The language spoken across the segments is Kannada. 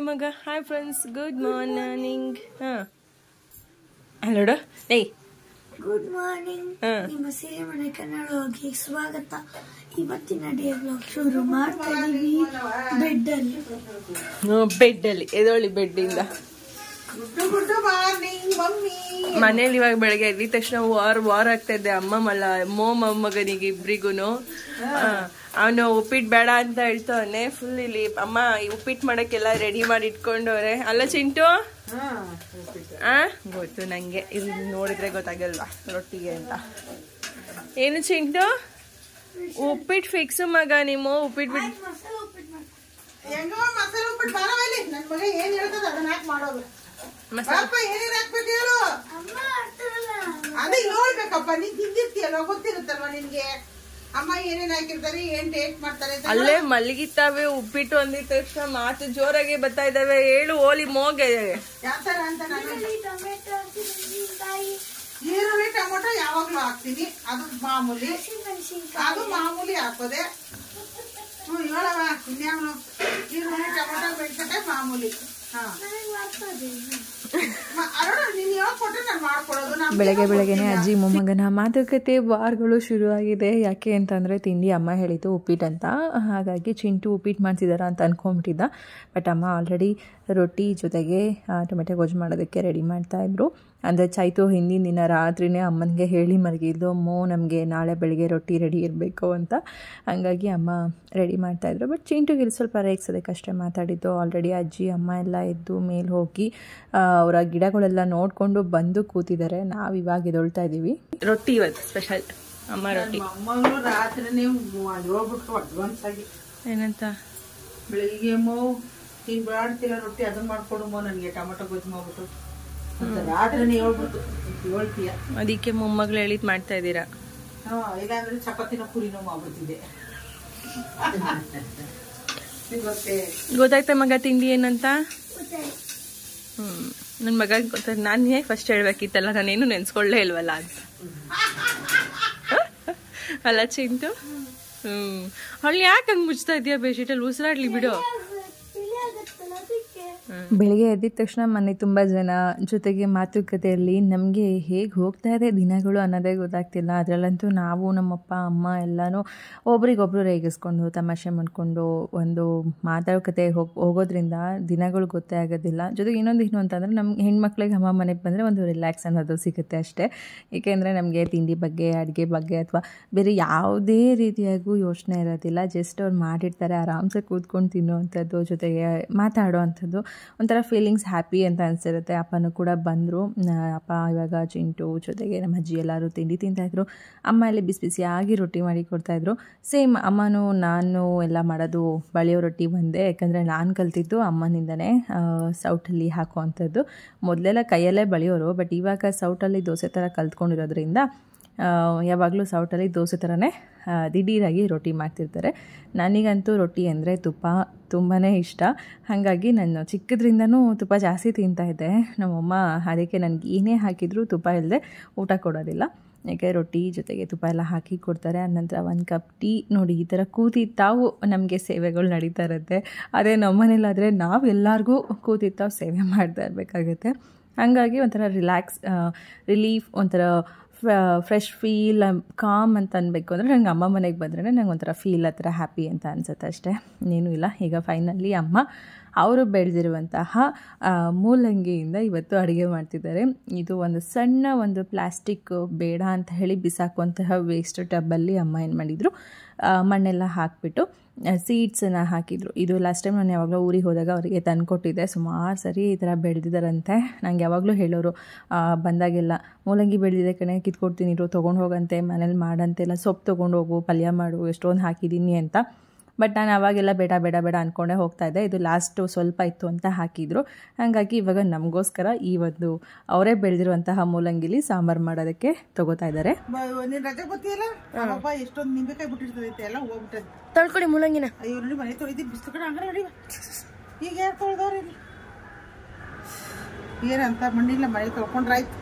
ಮಗ. Hi friends, good morning. ಹಲೋಡ ಏಯ್ ಗುಡ್ ಮಾರ್ನಿಂಗ್. ನಿಮ್ಮ ಸಿರಿಮನೆ ಕನ್ನಡಕ್ಕೆ ಸ್ವಾಗತ. ಇವತ್ತಿನ ಡೇ ವ್ಲಾಗ್ ಶುರು ಮಾಡ್ತಾ ಇದೀವಿ ಬೆಡ್ ಅಲ್ಲಿ ಎದೊಳ್ಳಿ ಬೆಡ್ಡಿಂದ. ಮನೇಲಿ ಇವಾಗ ಬೆಳಗ್ಗೆ ಎದ್ದ ತಕ್ಷಣ ವಾರ್ ಆಗ್ತಾ ಇದ್ದೆ. ಅಮ್ಮ ಮೊಮ್ಮಗನಿಗೆ ಇಬ್ರಿಗೂನು. ಅವನು ಉಪ್ಪಿಟ್ಟು ಬೇಡ ಅಂತ ಹೇಳ್ತಾವನೆ. ಫುಲ್ ಇಲ್ಲಿ ಅಮ್ಮ ಉಪ್ಪಿಟ್ಟು ಮಾಡಕ್ಕೆಲ್ಲ ರೆಡಿ ಮಾಡಿ ಇಟ್ಕೊಂಡವ್ರೆ. ಅಲ್ಲ ಚಿಂಟು? ಗೊತ್ತು ನಂಗೆ, ಇಲ್ಲಿ ನೋಡಿದ್ರೆ ಗೊತ್ತಾಗಲ್ವಾ ರೊಟ್ಟಿಗೆ ಅಂತ. ಏನು ಚಿಂಟು? ಉಪ್ಪಿಟ್ಟು ಫಿಕ್ಸ್ ಮಗ. ನಿಮ್ಮ ಉಪ್ಪಿಟ್ಟು ಬಿಟ್ಟು ಅಲ್ಲೇ ಮಲಗಿತಾವೆ. ಉಪ್ಪಿಟ್ಟು ಅಂದಿದ ತಕ್ಷಣ ಮಾತು ಜೋರಾಗಿ ಬರ್ತಾ ಇದಾವೆ. ಹೇಳು ಓಲಿ ಮೋಗೆ. ಈರುಳ್ಳಿ ಟೊಮೊಟೊ ಯಾವಾಗ್ಲೂ ಹಾಕ್ತೀನಿ, ಅದು ಮಾಮೂಲಿ ಹಾಕೋದೆ. ಹೇಳವ ಇನ್ಯಾವನು ಈರುಳ್ಳಿ ಟೊಮೊಟೊ ಮೆಣಸಿನಕಾಯಿ ಮಾಮೂಲಿ. ಬೆಳಗ್ಗೆನೆ ಅಜ್ಜಿ ಮೊಮ್ಮಗನ ಮಾತುಕತೆ ವಾರಗಳು ಶುರುವಾಗಿದೆ. ಯಾಕೆ ಅಂತಂದರೆ ತಿಂಡಿ ಅಮ್ಮ ಹೇಳಿತು ಉಪ್ಪಿಟ್ಟು ಅಂತ. ಹಾಗಾಗಿ ಚಿಂಟು ಉಪ್ಪಿಟ್ಟು ಮಾಡ್ತಿದ್ದಾರ ಅಂತ ಅಂದ್ಕೊಂಬಿಟ್ಟಿದ್ದ. ಬಟ್ ಅಮ್ಮ ಆಲ್ರೆಡಿ ರೊಟ್ಟಿ ಜೊತೆಗೆ ಟೊಮೆಟೊ ಗೊಜ್ಜು ಮಾಡೋದಕ್ಕೆ ರೆಡಿ ಮಾಡ್ತಾಯಿದ್ರು. ಅಂದರೆ ಚೈತು ಹಿಂದಿನ ದಿನ ರಾತ್ರಿನೇ ಅಮ್ಮನಿಗೆ ಹೇಳಿ ಮಲಗಿದ್ದು, ನಮಗೆ ನಾಳೆ ಬೆಳಿಗ್ಗೆ ರೊಟ್ಟಿ ರೆಡಿ ಇರಬೇಕು ಅಂತ. ಹಾಗಾಗಿ ಅಮ್ಮ ರೆಡಿ ಮಾಡ್ತಾಯಿದ್ರು. ಬಟ್ ಚಿಂಟುಗೆ ಇಲ್ಲಿ ಸ್ವಲ್ಪ ರೇಗ್ಸೋದಕ್ಕಷ್ಟೇ ಮಾತಾಡಿದ್ದು. ಆಲ್ರೆಡಿ ಅಜ್ಜಿ ಅಮ್ಮ ಎಲ್ಲ ಎದ್ದು ಮೇಲೆ ಹೋಗಿ ಅವರ ಗಿಡಗಳೆಲ್ಲ ನೋಡಿಕೊಂಡು ಬಂದು ಕೂತಿದ್ದಾರೆ. ನಾವು ಇವಾಗ ಎದೊಳ್ತಾ ಇದ್ದೀವಿ. ರೊಟ್ಟಿ ಇವತ್ತು ಸ್ಪೆಷಲ್ ಅಮ್ಮ ರೊಟ್ಟಿ. ರಾತ್ರಿ ನೀವು ಹೋಗ್ಬಿಟ್ಟು ಅಡ್ವಾನ್ಸ್ ಆಗಿ ಏನಂತ ಬೆಳಿಗ್ಗೆ ನೀನ್ ಬೇಡ್ತಿಲ್ಲ ರೊಟ್ಟಿ ಅದನ್ನ ಮಾಡ್ಕೊಡು ನನಗೆ ಟೊಮೆಟೊ ಗೊಜ್ಜು ಮಾಡ್ಬಿಟ್ಟು ರಾತ್ರಿ ಹೇಳ್ಬಿಟ್ಟು ಹೇಳ್ತೀಯ. ಅದಕ್ಕೆ ಮೊಮ್ಮಗಳು ಹೇಳಿದ್ ಮಾಡ್ತಾ ಇದ್ದೀರಾ? ಇಲ್ಲಾಂದ್ರೆ ಚಪಾತಿನ ಪುರಿನೋ ಮಾಡ್ಬಿಡ್ತಿದ್ದೆ. ಗೊತ್ತಾಯ್ತಾ ಮಗ ತಿಂಡಿ ಏನಂತ? ನನ್ನ ಮಗ ಗೊತ್ತ. ನಾನೇ ಫಸ್ಟ್ ಹೇಳ್ಬೇಕಿತ್ತಲ್ಲ, ನಾನೇನು ನೆನ್ಸ್ಕೊಳ್ಳೇ ಇಲ್ವಲ್ಲ ಅಂತ. ಅಲ್ಲ ಚಿಂಟು? ಅವಳು ಯಾಕೆ ಹಂಗೆ ಮುಚ್ತಾ ಇದೆಯಾ ಬೆಡ್ಶೀಟಲ್ಲಿ? ಉಸಿರಾಡ್ಲಿ ಬಿಡು. ಬೆಳಿಗ್ಗೆ ಎದ್ದಿದ ತಕ್ಷಣ ಮನೆ ತುಂಬ ಜನ ಜೊತೆಗೆ ಮಾತುಕತೆಯಲ್ಲಿ ನಮಗೆ ಹೇಗೆ ಹೋಗ್ತಾ ಇದೆ ದಿನಗಳು ಅನ್ನೋದೇ ಗೊತ್ತಾಗ್ತಿಲ್ಲ. ಅದರಲ್ಲಂತೂ ನಾವು ನಮ್ಮಪ್ಪ ಅಮ್ಮ ಎಲ್ಲನೂ ಒಬ್ರಿಗೊಬ್ರು ರೇಗಿಸ್ಕೊಂಡು ತಮಾಷೆ ಮಾಡಿಕೊಂಡು ಒಂದು ಮಾತುಕತೆ ಹೋಗೋದ್ರಿಂದ ದಿನಗಳು ಗೊತ್ತೇ ಆಗೋದಿಲ್ಲ. ಜೊತೆಗೆ ಇನ್ನೊಂದು ಏನು ಅಂತಂದರೆ ನಮ್ಮ ಹೆಣ್ಮಕ್ಳಿಗೆ ಅಮ್ಮ ಮನೆಗೆ ಬಂದರೆ ಒಂದು ರಿಲ್ಯಾಕ್ಸ್ ಅನ್ನೋದು ಸಿಗುತ್ತೆ ಅಷ್ಟೇ. ಏಕೆಂದರೆ ನಮಗೆ ತಿಂಡಿ ಬಗ್ಗೆ, ಅಡುಗೆ ಬಗ್ಗೆ ಅಥವಾ ಬೇರೆ ಯಾವುದೇ ರೀತಿಯಾಗೂ ಯೋಚನೆ ಇರೋದಿಲ್ಲ. ಜಸ್ಟ್ ಅವ್ರು ಮಾಡಿರ್ತಾರೆ, ಆರಾಮ್ಸೆ ಕೂತ್ಕೊಂಡು ತಿನ್ನೋವಂಥದ್ದು, ಜೊತೆಗೆ ಮಾತಾಡೋ ಅಂಥದ್ದು ಒಂಥರ ಫೀಲಿಂಗ್ಸ್ ಹ್ಯಾಪಿ ಅಂತ ಅನಿಸಿರುತ್ತೆ. ಅಪ್ಪನೂ ಕೂಡ ಬಂದರು. ಅಪ್ಪ ಇವಾಗ ಚಿಂಟು ಜೊತೆಗೆ ನಮ್ಮ ಅಜ್ಜಿ ಎಲ್ಲರೂ ತಿಂಡಿ ತಿಂತಾಯಿದ್ರು. ಅಮ್ಮ ಇಲ್ಲಿ ಬಿಸಿ ಬಿಸಿಯಾಗಿ ರೊಟ್ಟಿ ಮಾಡಿ ಕೊಡ್ತಾಯಿದ್ರು. ಸೇಮ್ ಅಮ್ಮನೂ ನಾನು ಎಲ್ಲ ಮಾಡೋದು ಬಳಿಯೋ ರೊಟ್ಟಿ ಬಂದೆ. ಯಾಕಂದರೆ ನಾನು ಕಲ್ತಿದ್ದು ಅಮ್ಮನಿಂದನೇ ಸೌಟಲ್ಲಿ ಹಾಕುವಂಥದ್ದು. ಮೊದಲೆಲ್ಲ ಕೈಯಲ್ಲೇ ಬಳಿಯೋರು, ಬಟ್ ಇವಾಗ ಸೌಟಲ್ಲಿ ದೋಸೆ ಥರ ಕಲ್ತ್ಕೊಂಡಿರೋದ್ರಿಂದ ಯಾವಾಗಲೂ ಸೌಟಲ್ಲಿ ದೋಸೆ ಥರನೇ ದಿಢೀರಾಗಿ ರೊಟ್ಟಿ ಮಾಡ್ತಿರ್ತಾರೆ. ನನಗಂತೂ ರೊಟ್ಟಿ ಅಂದರೆ ತುಪ್ಪ ತುಂಬಾ ಇಷ್ಟ. ಹಾಗಾಗಿ ನಾನು ಚಿಕ್ಕದ್ರಿಂದನೂ ತುಪ್ಪ ಜಾಸ್ತಿ ತಿಂತಾಯಿದ್ದೆ. ನಮ್ಮಮ್ಮ ಅದಕ್ಕೆ ನನಗೆ ಏನೇ ಹಾಕಿದರೂ ತುಪ್ಪ ಇಲ್ಲದೆ ಊಟ ಕೊಡೋದಿಲ್ಲ. ಯಾಕೆ ರೊಟ್ಟಿ ಜೊತೆಗೆ ತುಪ್ಪ ಎಲ್ಲ ಹಾಕಿ ಕೊಡ್ತಾರೆ. ಆನಂತರ ಒಂದು ಕಪ್ ಟೀ. ನೋಡಿ ಈ ಥರ ಕೂತಿತ್ತಾವು ನಮಗೆ ಸೇವೆಗಳು ನಡೀತಾ ಇರುತ್ತೆ. ಅದೇ ನಮ್ಮನೇಲಾದರೆ ನಾವು ಎಲ್ಲರಿಗೂ ಕೂತಿತ್ತಾವು ಸೇವೆ ಮಾಡ್ತಾ ಇರಬೇಕಾಗುತ್ತೆ. ಹಾಗಾಗಿ ಒಂಥರ ರಿಲೀಫ್, ಒಂಥರ ಫ್ರೆಶ್ ಫೀಲ್, ಕಾಮ್ ಅಂತ ಅನ್ಬೇಕು ಅಂದರೆ ನಂಗೆ ಅಮ್ಮ ಮನೆಗೆ ಬಂದ್ರೆ ನಂಗೆ ಒಂಥರ ಫೀಲ್ ಆ ಥರ ಹ್ಯಾಪಿ ಅಂತ ಅನಿಸುತ್ತೆ ಅಷ್ಟೇ, ಇನ್ನೇನೂ ಇಲ್ಲ. ಈಗ ಫೈನಲಿ ಅಮ್ಮ ಅವರು ಬೆಳೆದಿರುವಂತಹ ಮೂಲಂಗಿಯಿಂದ ಇವತ್ತು ಅಡುಗೆ ಮಾಡ್ತಿದ್ದಾರೆ. ಇದು ಒಂದು ಸಣ್ಣ ಒಂದು ಪ್ಲಾಸ್ಟಿಕ್ ಬೇಡ ಅಂತ ಹೇಳಿ ಬಿಸಾಕುವಂತಹ ವೇಸ್ಟ್ ಟಬ್ಬಲ್ಲಿ ಅಮ್ಮ ಏನು ಮಾಡಿದರು, ಮಣ್ಣೆಲ್ಲ ಹಾಕಿಬಿಟ್ಟು ಸೀಡ್ಸನ್ನು ಹಾಕಿದರು. ಇದು ಲಾಸ್ಟ್ ಟೈಮ್ ನಾನು ಯಾವಾಗಲೂ ಊರಿಗೆ ಹೋದಾಗ ಅವರಿಗೆ ತಂದುಕೊಟ್ಟಿದ್ದೆ. ಸುಮಾರು ಸರಿ ಈ ಥರ ಬೆಳೆದಿದ್ದಾರಂತೆ. ನಂಗೆ ಯಾವಾಗಲೂ ಹೇಳೋರು ಬಂದಾಗೆಲ್ಲ, ಮೂಲಂಗಿ ಬೆಳೆದಿದೆ ಕಣೆ, ಕಿತ್ಕೊಡ್ತೀನಿ ಇರು, ತೊಗೊಂಡು ಹೋಗಂತೆ, ಮನೇಲಿ ಮಾಡಂತೆ, ಇಲ್ಲ ಸೊಪ್ಪು ತೊಗೊಂಡು ಹೋಗು, ಪಲ್ಯ ಮಾಡು, ಎಷ್ಟೊಂದು ಹಾಕಿದ್ದೀನಿ ಅಂತ. ಬಟ್ ನಾನು ಅವಾಗೆಲ್ಲ ಬೇಡ ಅಂದ್ಕೊಂಡೇ ಹೋಗ್ತಾಯಿದ್ದೆ. ಇದು ಲಾಸ್ಟು ಸ್ವಲ್ಪ ಇತ್ತು ಅಂತ ಹಾಕಿದರು. ಹಾಗಾಗಿ ಇವಾಗ ನಮಗೋಸ್ಕರ ಈ ಒಂದು ಅವರೇ ಬೆಳೆದಿರುವಂತಹ ಮೂಲಂಗಿಲಿ ಸಾಂಬಾರು ಮಾಡೋದಕ್ಕೆ ತಗೋತಾ ಇದ್ದಾರೆ. ಎಷ್ಟೊಂದು ನಿಂಬೆಕಾಯಿ ಬಿಟ್ಟಿರ್ತದೆ ಎಲ್ಲ ಹೋಗ್ಬಿಟ್ಟದೆ. ತೊಳ್ಕೊಡಿ ಮೂಲಂಗಿನ. ಅಯ್ಯೋ ನೋಡಿ ಮನೆ ತೊಳಿದಿ ಬಿಸ್ಲು ಕಡೆ ಹಂಗ ನೋಡಿ. ಈಗ ಯಾರು ತೊಳ್ದವ್ರಿ? ಏನಂತ ಮಣ್ಣಿಲ್ಲ, ಮನೆ ತೊಳ್ಕೊಂಡ್ರಾಯ್ತು.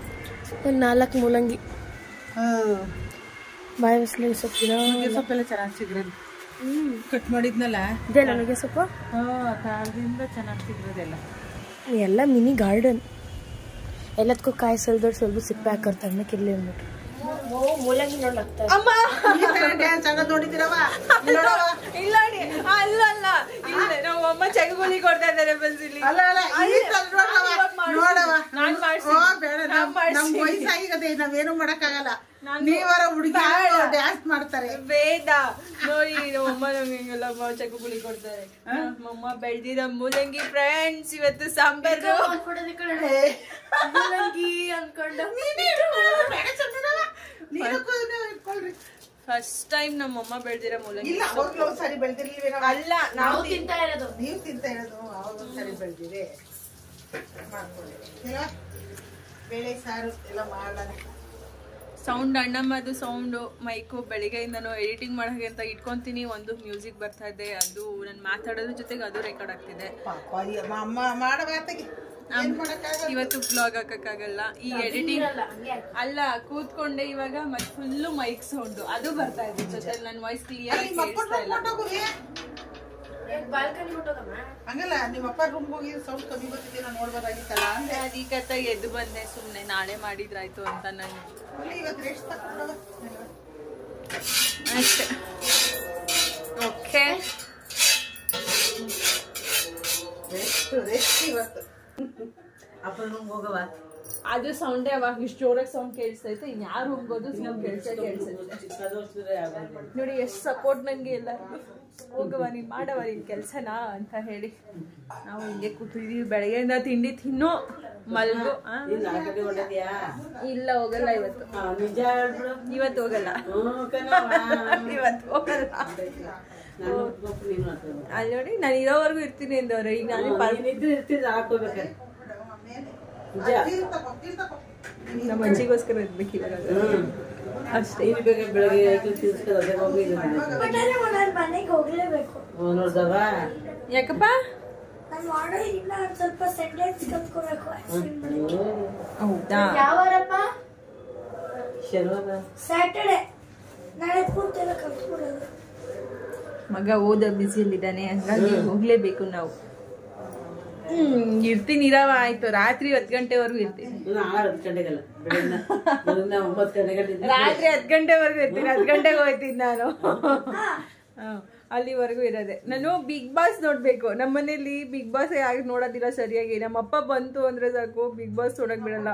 ಒಂದು 4 ಮೂಲಂಗಿ ಬಾಯಿ ಬಸ್ಲಿ ಸೊಪ್ಪಿನ ಸೊಪ್ಪೆಲ್ಲ ಚೆನ್ನಾಗಿ ಸಿಗ್ರದು. ಕಟ್ ಮಾಡಿದ್ನಲ್ಲ ಇದೆ ನನಗೆ ಸ್ವಲ್ಪ ಕಾಲದಿಂದ ಚೆನ್ನಾಗಿ ಸಿಗ್ರದೆಲ್ಲ. ಎಲ್ಲ ಮಿನಿ ಗಾರ್ಡನ್ ಎಲ್ಲದಕ್ಕೂ ಕಾಯಿ ಸಲ್ದೋಡ್ ಸ್ವಲ್ಪ ಸಿಪ್ಪೆ ಹಾಕರ್ತಾರೆ ಅನ್ನಕ್ಕಿರ್ಲಿ ಅಂದ್ಬಿಟ್ಟು ಮೂಲಂಗಿ ನೋಡ್ಲಾಗ್ತಾರೆ. ಅಮ್ಮ ಡ್ಯಾನ್ಸ್ ಆಗೋದು ನೋಡಿದಿರವ? ಇಲ್ಲ ಅಲ್ಲ ಇಲ್ಲ ನಮ್ಮ ಅಮ್ಮ ಚಗಗುಲಿ ಕೊಡ್ತಾ ಇದ್ದಾರೆ ಬಸ್ಸಿಲಿ. ಅಲ್ಲ ನೋಡವ ನಾನ್ ನಮ್ ವಯಸ್ಸಾಗಿದೆ, ನಾವೇನು ಮಾಡಕ್ಕಾಗಲ್ಲ. ನೀವರ ಹುಡುಗಿ ಡ್ಯಾನ್ಸ್ ಮಾಡ್ತಾರೆ. ವೇದ ನೋಡಿ ನಮ್ಮಮ್ಮ ನಮ್ಗೆ ಹಿಂಗೆಲ್ಲ ಚಗಗುಲಿ ಕೊಡ್ತಾರೆ. ನಮ್ಮಮ್ಮ ಬೆಳ್ದಿದ ಮೂಲಂಗಿ ಫ್ರೆಂಡ್ಸ್. ಇವತ್ತು ಸಾಂಬಾರು ಮೂಲಂಗಿ ಅನ್ಕೊಂಡ ಫಸ್ಟ್ ಟೈಮ್ ನಮ್ಮಮ್ಮ ಬೆಳ್ದಿರೋ ಮೂಲಂಗಿ. ಇಲ್ಲ ಅವಾಗ್ಲೂ ಒಂದ್ಸರಿ ಬೆಳ್ದಿರ್ಲಿಲ್ಲ. ಅಲ್ಲ ನಾವು ತಿಂತಾ ಇರೋದು, ನೀವು ತಿಂತಾ ಇರೋದು. ಅವಾಗ ಒಂದ್ಸರಿ ಬೆಳ್ದಿದೆ ಮಾಡ್ಕೊಳ್ಳಿ. ಬೇಳೆ ಸಾರು ಎಲ್ಲ ಮಾಡೋಣ. ಸೌಂಡ್ ಅಣ್ಣಮ್ಮದು ಸೌಂಡು ಮೈಕು ಬೆಳಿಗ್ಗೆಯಿಂದನೂ ಎಡಿಟಿಂಗ್ ಮಾಡೋಕೆ ಅಂತ ಇಟ್ಕೊಂತೀನಿ. ಒಂದು ಮ್ಯೂಸಿಕ್ ಬರ್ತಾ ಇದೆ, ಅದು ನಾನು ಮಾತಾಡೋದ್ರ ಜೊತೆಗೆ ಅದು ರೆಕಾರ್ಡ್ ಆಗ್ತಿದೆ. ಅಮ್ಮ ಮಾಡೋ ಇವತ್ತು ಬ್ಲಾಗ್ ಹಾಕಕ್ಕಾಗಲ್ಲ. ಈ ಎಡಿಟಿಂಗ್ ಅಲ್ಲ ಕೂತ್ಕೊಂಡೆ ಇವಾಗ ಮತ್ತೆ ಫುಲ್ಲು ಮೈಕ್ ಸೌಂಡ್ ಅದು ಬರ್ತಾ ಇದೆ ಜೊತೆ. ನನ್ನ ವಾಯ್ಸ್ ಕ್ಲಿಯರ್ ಆಗಿ ಕೇಳಿಸ್ತಾ ಇಲ್ಲ. ಹಂಗಲ್ಲ ನಿಮ್ಮ ಅಪ್ಪ ರೂಮ್ಗೆ ಹೋಗಿ ಸೌಂಡ್ ಕಮ್ಮಿ ಬರ್ತಿದ್ದೆ, ನಾನು ನೋಡ್ಬೋದಾಗಿತ್ತಲ್ಲ ಅಂದ್ರೆ ಅದಕ್ಕೆ ಎದ್ದು ಬಂದೆ. ಸುಮ್ಮನೆ ನಾಳೆ ಮಾಡಿದ್ರಾಯ್ತು ಅಂತ ನಾನು ಇವತ್ತು ರೆಸ್ಟ್ ತಗೊಂಡು ಅಷ್ಟೇ. ಓಕೆ ರೆಸ್ಟ್ ಇವತ್ತು. ಅಪ್ಪ ರೂಮ್ಗೆ ಹೋಗವ. ಅದು ಸೌಂಡೇ ಅವಾಗ ಇಷ್ಟು ಜೋರಾಗಿ ಸೌಂಡ್ ಕೇಳಿಸ್ತೈತೆ. ಇನ್ ಯಾರು ಹೋಗೋದು ಸೌಂಡ್ ಕೇಳಿಸ್ತೈತೆ. ನೋಡಿ ಎಷ್ಟು ಸಪೋರ್ಟ್ ನಂಗೆ ಎಲ್ಲರಿಗೂ. ಹೋಗವ ನೀನ್ ಮಾಡವ ನಿನ್ ಕೆಲ್ಸನಾ ಅಂತ ಹೇಳಿ ನಾವು ಹಿಂಗೆ ಕೂತಿದೀವಿ. ಬೆಳಗ್ಗೆಯಿಂದ ತಿಂಡಿ ತಿನ್ನೋ ಮಲ್ಗು. ಇಲ್ಲ ಹೋಗಲ್ಲ ಇವತ್ತು ಹೋಗಲ್ಲ ಅಲ್ಲಿ ನೋಡಿ ನಾನು ಇರೋವರೆಗೂ ಇರ್ತೀನಿ ಅಂದವ್ರೆ. ಈಗ ನಾನು ನಮ್ಮ ಅಜ್ಜಿಗೋಸ್ಕರ ಇರ್ಬೇಕು ಇವಾಗ ಅಷ್ಟೇ. ಮನೆಗೆ ಹೋಗ್ಲೇಬೇಕು. ಯಾಕಪ್ಪ? ಸ್ವಲ್ಪ ಸೆಂಟೆನ್ಸ್ ಕಲ್ತ್ಕೋಬೇಕು. ಹೌದಾ? ಯಾವಾರಪ್ಪ? ಸ್ಯಾಟರ್ಡೆ. ನಾಳೆ ಪೂರ್ತಿ ಎಲ್ಲ ಕಲ್ತ್ಕೊಡೋದು. ಮಗ ಓದ ಬಿಸಿಯಲ್ಲಿದ್ದಾನೆ, ಹಂಗಾಗಿ ಹೋಗ್ಲೇಬೇಕು ನಾವು. ಇರ್ತೀನಿ ಇರವ. ಆಯ್ತು ರಾತ್ರಿ 10 ಗಂಟೆವರೆಗೂ ಇರ್ತೀನಿ. ರಾತ್ರಿ 10 ಗಂಟೆವರೆಗೂ ಇರ್ತೀನಿ. 10 ಗಂಟೆಗೆ ಹೋಗ್ತೀನಿ ನಾನು. ಅಲ್ಲಿವರೆಗೂ ಇರೋದೆ. ನಾನು ಬಿಗ್ ಬಾಸ್ ನೋಡ್ಬೇಕು. ನಮ್ಮ ಮನೇಲಿ ಬಿಗ್ ಬಾಸ್ ಆಗಿ ನೋಡೋದಿಲ್ಲ ಸರಿಯಾಗಿ. ನಮ್ಮ ಅಪ್ಪ ಬಂತು ಅಂದ್ರೆ ಸಾಕು ಬಿಗ್ ಬಾಸ್ ನೋಡಕ್ ಬಿಡಲ್ಲ.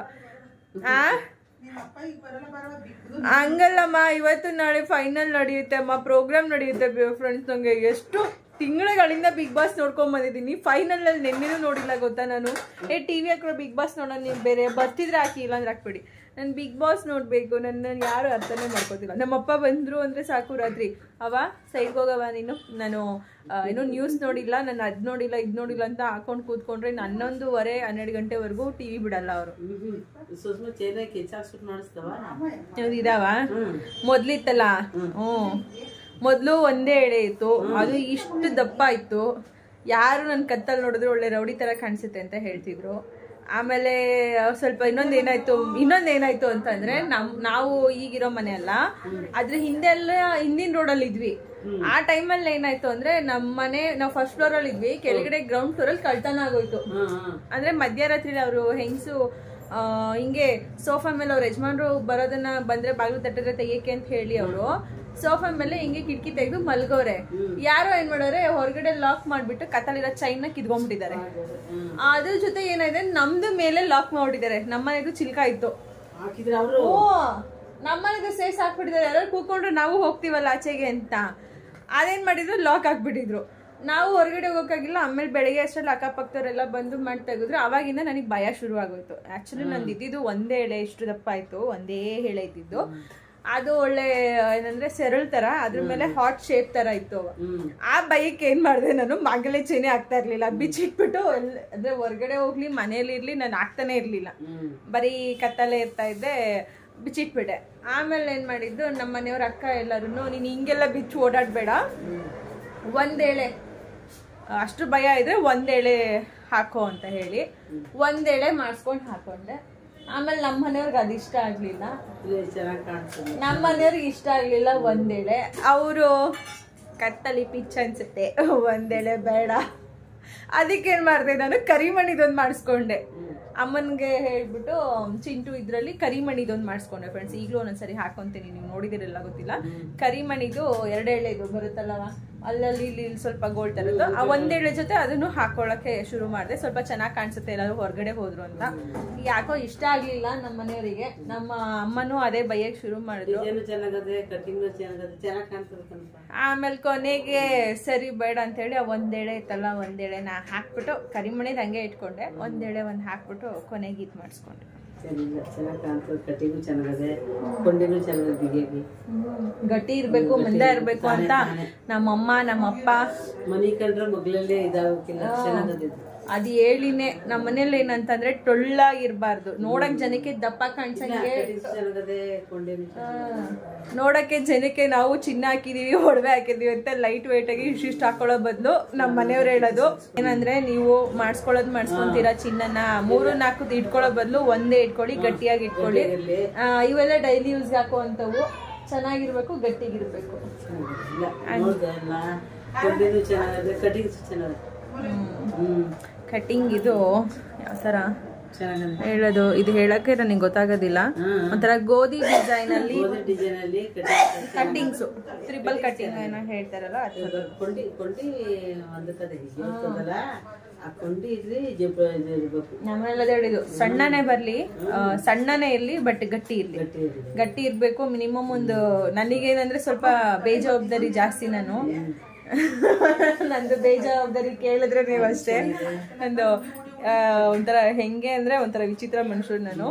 ಹಂಗಲ್ಲಮ್ಮ, ಇವತ್ತು ನಾಳೆ ಫೈನಲ್ ನಡೆಯುತ್ತೆ ಅಮ್ಮ, ಪ್ರೋಗ್ರಾಮ್ ನಡೆಯುತ್ತೆ ಫ್ರೆಂಡ್ಸ್. ನಂಗೆ ಎಷ್ಟು ತಿಂಗಳುಗಳಿಂದ ಬಿಗ್ ಬಾಸ್ ನೋಡ್ಕೊಂಡ್ ಬಂದಿದ್ದೀನಿ. ಫೈನಲ್ ಅಲ್ಲಿ ನೆನ್ನೆನೂ ನೋಡಿಲ್ಲ ಗೊತ್ತಾ ನಾನು. ಟಿವಿ ಹಾಕಿರೋ ಬಿಗ್ ಬಾಸ್ ನೋಡೋಣ, ನೀವು ಬೇರೆ ಬರ್ತಿದ್ರೆ ಹಾಕಿ, ಇಲ್ಲಾಂದ್ರೆ ಹಾಕ್ಬೇಡಿ. ನಾನು ಬಿಗ್ ಬಾಸ್ ನೋಡ್ಬೇಕು. ನನ್ನ ಯಾರು ಅರ್ಥನೇ ಮಾಡ್ಕೋತಿಲ್ಲ. ನಮ್ಮಪ್ಪ ಬಂದ್ರು ಅಂದ್ರೆ ಸಾಕು ರಾತ್ರಿ ಅವ ಸೈಡ್ಗೆ ಹೋಗವ ನೀನು, ನಾನು ಏನೋ ನ್ಯೂಸ್ ನೋಡಿಲ್ಲ, ನಾನು ಅದ್ ನೋಡಿಲ್ಲ ಇದ್ ನೋಡಿಲ್ಲ ಅಂತ ಹಾಕೊಂಡು ಕೂತ್ಕೊಂಡ್ರೆ 11:30 12 ಗಂಟೆವರೆಗೂ ಟಿವಿ ಬಿಡಲ್ಲ ಅವರು. ಇದಾವ ಮೊದ್ಲಿತ್ತಲ್ಲ. ಮೊದ್ಲು ಒಂದೇ ಎಳೆ ಇತ್ತು, ಅದು ಇಷ್ಟು ದಪ್ಪ ಇತ್ತು. ಯಾರು ನನ್ನ ಕತ್ತಲ್ಲಿ ನೋಡಿದ್ರೆ ಒಳ್ಳೆ ರೌಡಿ ತರ ಕಾಣಿಸುತ್ತೆ ಅಂತ ಹೇಳ್ತಿದ್ರು. ಆಮೇಲೆ ಸ್ವಲ್ಪ ಇನ್ನೊಂದೇನಾಯ್ತು ಅಂತಂದ್ರೆ ನಾವು ಈಗಿರೋ ಮನೆ ಅಲ್ಲ, ಅದ್ರ ಹಿಂದಿನ ರೋಡಲ್ಲಿ ಇದ್ವಿ. ಆ ಟೈಮಲ್ಲಿ ಏನಾಯ್ತು ಅಂದ್ರೆ ನಮ್ಮ ಮನೆ, ನಾವು ಫಸ್ಟ್ ಫ್ಲೋರ್ ಅಲ್ಲಿ ಇದ್ವಿ, ಕೆಳಗಡೆ ಗ್ರೌಂಡ್ ಫ್ಲೋರ್ ಅಲ್ಲಿ ಕಳ್ತನ ಆಗೋಯ್ತು. ಅಂದ್ರೆ ಮಧ್ಯರಾತ್ರಿ ಅವರು ಹೆಂಗಸು ಹಿಂಗೆ ಸೋಫಾ ಮೇಲೆ ಅವ್ರ ಯಜಮಾನ್ರು ಬರೋದನ್ನ ಬಂದ್ರೆ ಬಾಗಿಲು ತಟ್ಟಿದ್ರೆ ತೆಗಿಯಕ್ಕೆ ಅಂತ ಹೇಳಿ ಅವರು ಸೋಫಾ ಮೇಲೆ ಹಿಂಗೆ ಕಿಟಕಿ ತೆಗೆದು ಮಲ್ಗೋರೆ. ಯಾರೋ ಏನ್ ಮಾಡೋರೆ, ಹೊರಗಡೆ ಲಾಕ್ ಮಾಡ್ಬಿಟ್ಟು ಕತ್ತಲಿರೋ ಚೈನ್ ಕಿತ್ಕೊಂಡ್ಬಿಟ್ಟಿದ್ದಾರೆ. ಅದ್ರ ಜೊತೆ ಏನಾಗಿದೆ, ನಮ್ದು ಮೇಲೆ ಲಾಕ್ ಮಾಡ್ಬಿಟ್ಟಿದ್ದಾರೆ. ನಮ್ಮನೆದು ಚಿಲ್ಕ ಇತ್ತು, ನಮ್ಮನೆದು ಸೇಸ್ ಹಾಕ್ಬಿಟ್ಟಿದ್ದಾರೆ. ಯಾರು ಕೂತ್ಕೊಂಡ್ರೆ ನಾವು ಹೋಗ್ತೀವಲ್ಲ ಆಚೆಗೆ ಅಂತ, ಅದೇನ್ ಮಾಡಿದ್ರು ಲಾಕ್ ಹಾಕ್ಬಿಟ್ಟಿದ್ರು. ನಾವು ಹೊರಗಡೆ ಹೋಗೋಕ್ಕಾಗಿಲ್ಲ. ಆಮೇಲೆ ಬೆಳಗ್ಗೆ ಅಷ್ಟರಲ್ಲಿ ಅಕ್ಕಪಕ್ಕದವರೆಲ್ಲ ಬಂದು ಮಾಡಿ ತೆಗೆದ್ರು. ಅವಾಗಿಂದ ನನಗೆ ಭಯ ಶುರು ಆಗೋಯ್ತು. ಆಕ್ಚುಲಿ ನಂದು ಇದ್ದಿದ್ದು ಒಂದೇ ಎಳೆ, ಇಷ್ಟು ದಪ್ಪ ಆಯ್ತು, ಒಂದೇ ಎಳೆ ಇದ್ದಿದ್ದು. ಅದು ಒಳ್ಳೆ ಏನಂದ್ರೆ ಸೆರಳ್ ತರ, ಅದ್ರ ಮೇಲೆ ಹಾಟ್ ಶೇಪ್ ತರ ಇತ್ತು. ಆ ಭಯಕ್ಕೆ ಏನ್ ಮಾಡಿದೆ, ನಾನು ಮಾಂಗಲ್ಯ ಚೈನೆ ಆಗ್ತಾ ಇರ್ಲಿಲ್ಲ, ಬಿಚ್ಚಿಟ್ಬಿಟ್ಟು ಅಂದ್ರೆ ಹೊರಗಡೆ ಹೋಗ್ಲಿ ಮನೇಲಿ ಇರ್ಲಿ ನಾನು ಆಗ್ತಾನೆ ಇರ್ಲಿಲ್ಲ, ಬರೀ ಕತ್ತಲೆ ಇರ್ತಾ ಇದ್ದೆ, ಬಿಚ್ಚಿಟ್ಬಿಟ್ಟೆ. ಆಮೇಲೆ ಏನ್ ಮಾಡಿದ್ದು, ನಮ್ಮ ಮನೆಯವ್ರ ಅಕ್ಕ ಎಲ್ಲರೂ, ನೀನ್ ಹಿಂಗೆಲ್ಲ ಬಿಚ್ಚು ಓಡಾಡ್ಬೇಡ, ಒಂದೇಳೆ ಅಷ್ಟು ಭಯ ಇದ್ರೆ ಒಂದೇಳೆ ಹಾಕೋ ಅಂತ ಹೇಳಿ ಒಂದೇಳೆ ಮಾಡಿಸ್ಕೊಂಡು ಹಾಕೊಂಡೆ. ಆಮೇಲೆ ನಮ್ಮ ಮನೆಯವ್ರಿಗೆ ಅದು ಇಷ್ಟ ಆಗ್ಲಿಲ್ಲ, ನಮ್ಮ ಮನೆಯವ್ರಿಗೆ ಇಷ್ಟ ಆಗ್ಲಿಲ್ಲ ಒಂದೇಳೆ. ಅವರು ಕತ್ತಲಿ ಪಿಚ್ ಅನ್ಸುತ್ತೆ, ಒಂದೆಳೆ ಬೇಡ. ಅದಕ್ಕೆ ಏನ್ ಮಾಡ್ದೆ, ನಾನು ಕರಿಮಣಿದೊಂದು ಮಾಡಿಸ್ಕೊಂಡೆ. ಅಮ್ಮನ್ಗೆ ಹೇಳ್ಬಿಟ್ಟು ಚಿಂಟು ಇದ್ರಲ್ಲಿ ಕರಿಮಣಿದೊಂದು ಮಾಡಿಸ್ಕೊಂಡೆ ಫ್ರೆಂಡ್ಸ್. ಈಗಲೂ ಒಂದೊಂದ್ಸರಿ ಹಾಕೊಂತೀನಿ, ನೀವು ನೋಡಿದಿರಲ್ಲ ಗೊತ್ತಿಲ್ಲ. ಕರಿಮಣಿದು 2 ಎಳೆದು ಬರುತ್ತಲ್ಲವ, ಅಲ್ಲಲ್ಲಿ ಇಲ್ಲಿ ಸ್ವಲ್ಪ ಗೋಲ್ಡ್ ತರದ್ದು, ಆ 1 ಎಳೆ ಜೊತೆ ಅದನ್ನು ಹಾಕೊಳ್ಳಕ್ಕೆ ಶುರು ಮಾಡಿದೆ. ಸ್ವಲ್ಪ ಚೆನ್ನಾಗಿ ಕಾಣಿಸುತ್ತೆ ಎಲ್ಲರೂ ಹೊರಗಡೆ ಹೋದ್ರು ಅಂತ. ಯಾಕೋ ಇಷ್ಟ ಆಗ್ಲಿಲ್ಲ ನಮ್ಮ ಮನೆಯವರಿಗೆ. ನಮ್ಮ ಅಮ್ಮನೂ ಅದೇ ಬೈಯಕ್ಕೆ ಶುರು ಮಾಡಿದ್ರು. ಆಮೇಲೆ ಕೊನೆಗೆ ಸರಿ ಬೇಡ ಅಂತ ಹೇಳಿ ಆ 1 ಎಳೆ ಇತ್ತಲ್ಲ, 1 ಎಳೆನ ಹಾಕ್ಬಿಟ್ಟು ಕರಿಮಣಿದ್ ಹಂಗೆ ಇಟ್ಕೊಂಡೆ, 1 ಎಳೆ ಒಂದು ಹಾಕ್ಬಿಟ್ಟು ಕೊನೆಗೆ ಇದು ಮಾಡಿಸ್ಕೊಂಡೆ. ಗಟ್ಟಿ ಇರ್ಬೇಕು, ಮಂದ ಇರ್ಬೇಕು ಅಂತ ನಮ್ಮಮ್ಮ ನಮ್ಮಪ್ಪ ಮನಿ ಕಂಡ್ರೆ ಮಗ್ಳಲ್ಲೇ ಇದಾಗಕ್ಕಿಲ್ಲ. ಅದ್ ಹೇಳಿನೇ ನಮ್ಮ ಮನೇಲಿ ಏನಂತಂದ್ರೆ ಟೊಳ್ಳಾಗಿರ್ಬಾರ್ದು, ನೋಡಕ್ ಜನಕ್ಕೆ ದಪ್ಪ ಕಾಣ್ಸಂಗೆ, ನೋಡಕ್ಕೆ ಜನಕ್ಕೆ ನಾವು ಚಿನ್ನ ಹಾಕಿದೀವಿ ಒಡವೆ ಹಾಕಿದೀವಿ ಅಂತ ಲೈಟ್ ವೇಟ್ ಆಗಿ ಇಷ್ಟಿಷ್ಟು ಹಾಕೊಳ್ಳೋ ಬದಲು ನಮ್ಮ ಮನೆಯವ್ರು ಹೇಳೋದು ಏನಂದ್ರೆ, ನೀವು ಮಾಡಿಸ್ಕೊಂತೀರಾ ಚಿನ್ನನ 3-4 ಇಟ್ಕೊಳ್ಳೋ ಬದಲು 1 ಇಟ್ಕೊಳ್ಳಿ, ಗಟ್ಟಿಯಾಗಿ ಇಟ್ಕೊಳ್ಳಿ. ಇವೆಲ್ಲ ಡೈಲಿ ಯೂಸ್ ಹಾಕುವಂತವು, ಚೆನ್ನಾಗಿರ್ಬೇಕು, ಗಟ್ಟಿಗಿರ್ಬೇಕು. ಕಟಿಂಗ್ ಇದು ಯಾವ ತರ ಹೇಳೋದು, ಇದು ಹೇಳಕ್ಕೆ ನನಗೆ ಗೊತ್ತಾಗೋದಿಲ್ಲ. ಒಂಥರ ಗೋಧಿ ಡಿಸೈನ್ ಅಲ್ಲಿ ಕಟ್ಟಿಂಗ್ಸ್, ಟ್ರಿಪಲ್ ಕಟ್ಟಿಂಗ್ ಏನೋ ಹೇಳ್ತಾರಲ್ಲ, ನಮ್ಮೆಲ್ಲ ಹೇಳಿದ್ದು ಸಣ್ಣನೇ ಬರ್ಲಿ, ಸಣ್ಣನೇ ಇರ್ಲಿ, ಬಟ್ ಗಟ್ಟಿ ಇರ್ಲಿ, ಗಟ್ಟಿ ಇರ್ಬೇಕು. ಮಿನಿಮಮ್ ಒಂದು, ನನಗೇನಂದ್ರೆ ಸ್ವಲ್ಪ ಬೇಜವಾಬ್ದಾರಿ ಜಾಸ್ತಿ. ನಂದು ಬೇಜವಾಬ್ದಾರಿ ಕೇಳಿದ್ರೆ ನೀವು ಅಷ್ಟೇ. ನಂದು ಒಂಥರ ಹೆಂಗೆ ಅಂದ್ರೆ ಒಂಥರ ವಿಚಿತ್ರ ಮನುಷ್ಯರು ನಾನು.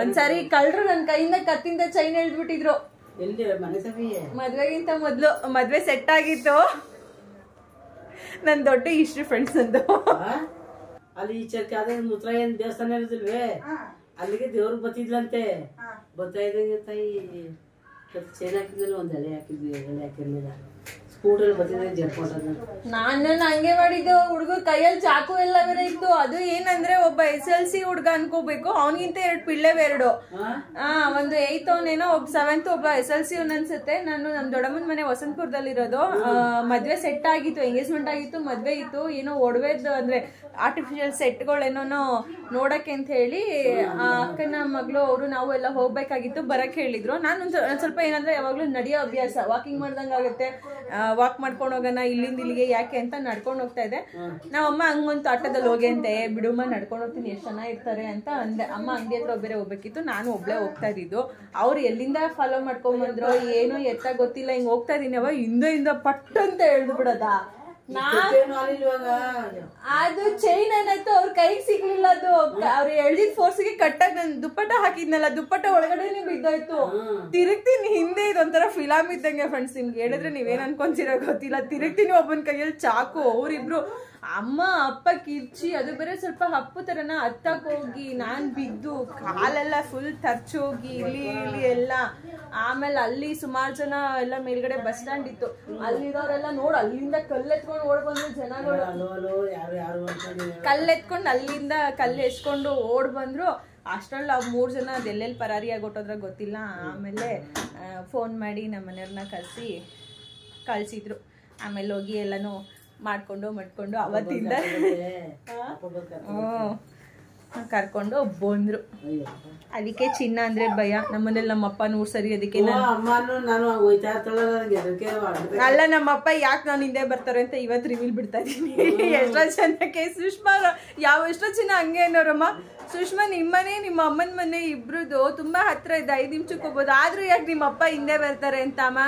ಒಂದ್ಸಾರಿ ಕಳ್ರು ನನ್ನ ಕೈಯಿಂದ ಕತ್ತಿಂದ ಚೈನ್ ಎಳ್ದ್ಬಿಟ್ಟಿದ್ರು ಮದ್ವೆಗಿಂತ ಮೊದ್ಲು. ಮದ್ವೆ ಸೆಟ್ ಆಗಿತ್ತು, ನನ್ ದೊಡ್ಡ ಹಿಸ್ಟ್ರಿ ಫ್ರೆಂಡ್ಸ್ ಅಂದು. ಅಲ್ಲಿ ಮುತ್ತರಾಯನ್ ದೇವಸ್ಥಾನ ಇರೋದಿಲ್ವೇ, ಅಲ್ಲಿಗೆ ದೇವ್ರಿಗೆ ಬತ್ತಿದ್ಲಂತೆ. ಬತ್ತಾಯ್ದಂಗೆ ತಾಯಿ ಚೈನ್ ಹಾಕಿದ್ಮೇಲೆ 1 ಎಳೆ ಹಾಕಿದ್ವಿ, ಎಳೆ ಹಾಕಿರ್ಲಿಲ್ಲ. ನಾನು ಹಂಗೆ ಮಾಡಿದ್ದು. ಹುಡುಗರು ಕೈಯಲ್ಲಿ ಚಾಕು ಎಲ್ಲ ಬೇರೆ ಇತ್ತು. ಅದು ಏನಂದ್ರೆ ಒಬ್ಬ SLC ಹುಡ್ಗ ಅನ್ಕೋಬೇಕು, ಅವನಿಗಿಂತ 2 ಪಿಳ್ಳೆ ಬೇರಡು. ಒಂದು 8th ಅವನೇನೋ, ಒಬ್ಬ 7th, ಒಬ್ಬ SLC ಅನ್ಸುತ್ತೆ. ನಾನು ನಮ್ ದೊಡ್ಡಮ್ಮನ ಮನೆ ವಸಂತಪುರದಲ್ಲಿರೋದು. ಮದ್ವೆ ಸೆಟ್ ಆಗಿತ್ತು, ಎಂಗೇಜ್ಮೆಂಟ್ ಆಗಿತ್ತು, ಮದ್ವೆ ಇತ್ತು. ಏನೋ ಒಡವೆದ್ದು ಅಂದ್ರೆ ಆರ್ಟಿಫಿಷಿಯಲ್ ಸೆಟ್ಗಳೇನೋ ನೋಡಕ್ಕೆ ಅಂತ ಹೇಳಿ ಆ ಅಕ್ಕನ ಮಗಳು ಅವರು ನಾವು ಎಲ್ಲ ಹೋಗ್ಬೇಕಾಗಿತ್ತು. ಬರಕ್ ಹೇಳಿದ್ರು. ನಾನು ಸ್ವಲ್ಪ ಏನಂದ್ರೆ ಯಾವಾಗ್ಲೂ ನಡೆಯೋ ಅಭ್ಯಾಸ, ವಾಕಿಂಗ್ ಮಾಡ್ದಂಗ ಆಗುತ್ತೆ. ವಾಕ್ ಮಾಡ್ಕೊಂಡು ಹೋಗೋಣ ಇಲ್ಲಿಂದ ಇಲ್ಲಿಗೆ ಯಾಕೆ ಅಂತ ನಡ್ಕೊಂಡು ಹೋಗ್ತಾ ಇದ್ದೆ. ನಾವಮ್ಮ ಹಂಗೊಂದು ಆಟೋದಲ್ಲಿ ಹೋಗಿ ಅಂತೆ, ಬಿಡುಮ್ಮ ನಡ್ಕೊಂಡು ಹೋಗ್ತೀನಿ, ಎಷ್ಟು ಚೆನ್ನಾಗಿರ್ತಾರೆ ಅಂತ ಅಂದೆ. ಅಮ್ಮ ಅಂಗಡಿ ಹತ್ರ ಬೇರೆ ಹೋಗ್ಬೇಕಿತ್ತು, ನಾನು ಒಬ್ಳೆ ಹೋಗ್ತಾ ಇದ್ದಿದ್ದು. ಅವ್ರು ಎಲ್ಲಿಂದ ಫಾಲೋ ಮಾಡ್ಕೊಂಡ್ ಬಂದ್ರು ಏನೋ ಎತ್ತ ಗೊತ್ತಿಲ್ಲ, ಹಿಂಗ್ ಹೋಗ್ತಾ ಇದೀನಿ. ಅವ ಹಿಂದ ಪಟ್ಟು ಅಂತ ಹೇಳ್ದು ಬಿಡದ. ಅದು ಚೈನ್ ಏನಾಯ್ತು, ಅವ್ರ ಕೈಗೆ ಸಿಗ್ಲಿಲ್ಲ. ಅದು ಅವ್ರು ಎಳ್ದಿದ್ ಫೋರ್ಸ್ಗೆ ಕಟ್ಟಾಗ ನನ್ ದುಪ್ಪಟ್ಟ ಹಾಕಿದ್ನಲ್ಲ, ದುಪ್ಪಟ್ಟ ಒಳಗಡೆ ಬಿದ್ದೋಯ್ತು. ತಿರುಗ್ತೀನಿ ಹಿಂದೆ. ಇದೊಂಥರ ಫಿಲಾಮ್ ಇದ್ದಂಗೆ ಫ್ರೆಂಡ್ಸ್. ನಿಮ್ಗೆ ಹೇಳಿದ್ರೆ ನೀವೇನ್ ಅನ್ಕೊಂತೀರೋ ಗೊತ್ತಿಲ್ಲ. ತಿರುಗ್ತೀನಿ, ಒಬ್ಬನ ಕೈಯಲ್ಲಿ ಚಾಕು. ಅವ್ರಿಬ್ರು ಅಮ್ಮ ಅಪ್ಪ ಕಿರ್ಚಿ, ಅದು ಬೇರೆ ಸ್ವಲ್ಪ ಹಪ್ಪು ತರನ ಹತ್ತಕ್ ಹೋಗಿ ನಾನ್ ಬಿದ್ದು ಕಾಲೆಲ್ಲ ಫುಲ್ ತರ್ಚೋಗಿ ಇಲ್ಲಿ ಇಲ್ಲಿ ಎಲ್ಲ. ಆಮೇಲೆ ಅಲ್ಲಿ ಸುಮಾರು ಜನ ಎಲ್ಲ ಮೇಲ್ಗಡೆ ಬಸ್ ಸ್ಟ್ಯಾಂಡ್ ಇತ್ತು, ಅಲ್ಲಿರೋರೆಲ್ಲ ನೋಡ್ ಅಲ್ಲಿಂದ ಕಲ್ಲೆತ್ಕೊಂಡು ಓಡ್ ಬಂದ್ರು ಜನಗಳು. ಕಲ್ಲೆತ್ಕೊಂಡು ಅಲ್ಲಿಂದ ಕಲ್ಲು ಎಸ್ಕೊಂಡು ಓಡ್ ಬಂದ್ರು. ಅಷ್ಟ್ರಲ್ಲಿ ಆ 3 ಜನ ಅದೆಲ್ಲೆಲ್ಲಿ ಪರಾರಿ ಆಗೋಟೋದ್ರ ಗೊತ್ತಿಲ್ಲ. ಆಮೇಲೆ ಫೋನ್ ಮಾಡಿ ನಮ್ಮ ಮನೆಯವ್ರನ್ನ ಕಳ್ಸಿದ್ರು. ಆಮೇಲೆ ಹೋಗಿ ಎಲ್ಲಾನು ಮಾಡ್ಕೊಂಡು ಅವತ್ತಿಂದ ಕರ್ಕೊಂಡು ಬಂದ್ರು. ಅದಕ್ಕೆ ಚಿನ್ನ ಅಂದ್ರೆ ಭಯ ನಮ್ಮನೇಲಿ. ನಮ್ಮಪ್ಪ 100 ಸರಿ ಅದಕ್ಕೆ ಅಲ್ಲ, ನಮ್ಮಪ್ಪ ಯಾಕೆ ನಾನು ಹಿಂದೆ ಬರ್ತಾರೆ ಅಂತ ಇವತ್ತು ರಿವೀಲ್ ಬಿಡ್ತಾ ಇದೀನಿ. ಎಷ್ಟೋ ಜನಕ್ಕೆ ಸುಷ್ಮಾ ಎಷ್ಟೋ ಜನ ಹಂಗೆ ಅನ್ನೋರಮ್ಮ, ಸುಷ್ಮಾ ನಿಮ್ಮನೆ ನಿಮ್ಮ ಅಮ್ಮನ ಮನೆ ಇಬ್ರದ್ದು ತುಂಬಾ ಹತ್ರ ಇದೆ, 5 ನಿಮಿಷಕ್ಕೆ ಹೋಗ್ಬೋದು, ಆದ್ರೂ ಯಾಕೆ ನಿಮ್ಮ ಅಪ್ಪ ಹಿಂದೆ ಬರ್ತಾರೆ ಅಂತ ಅಮ್ಮ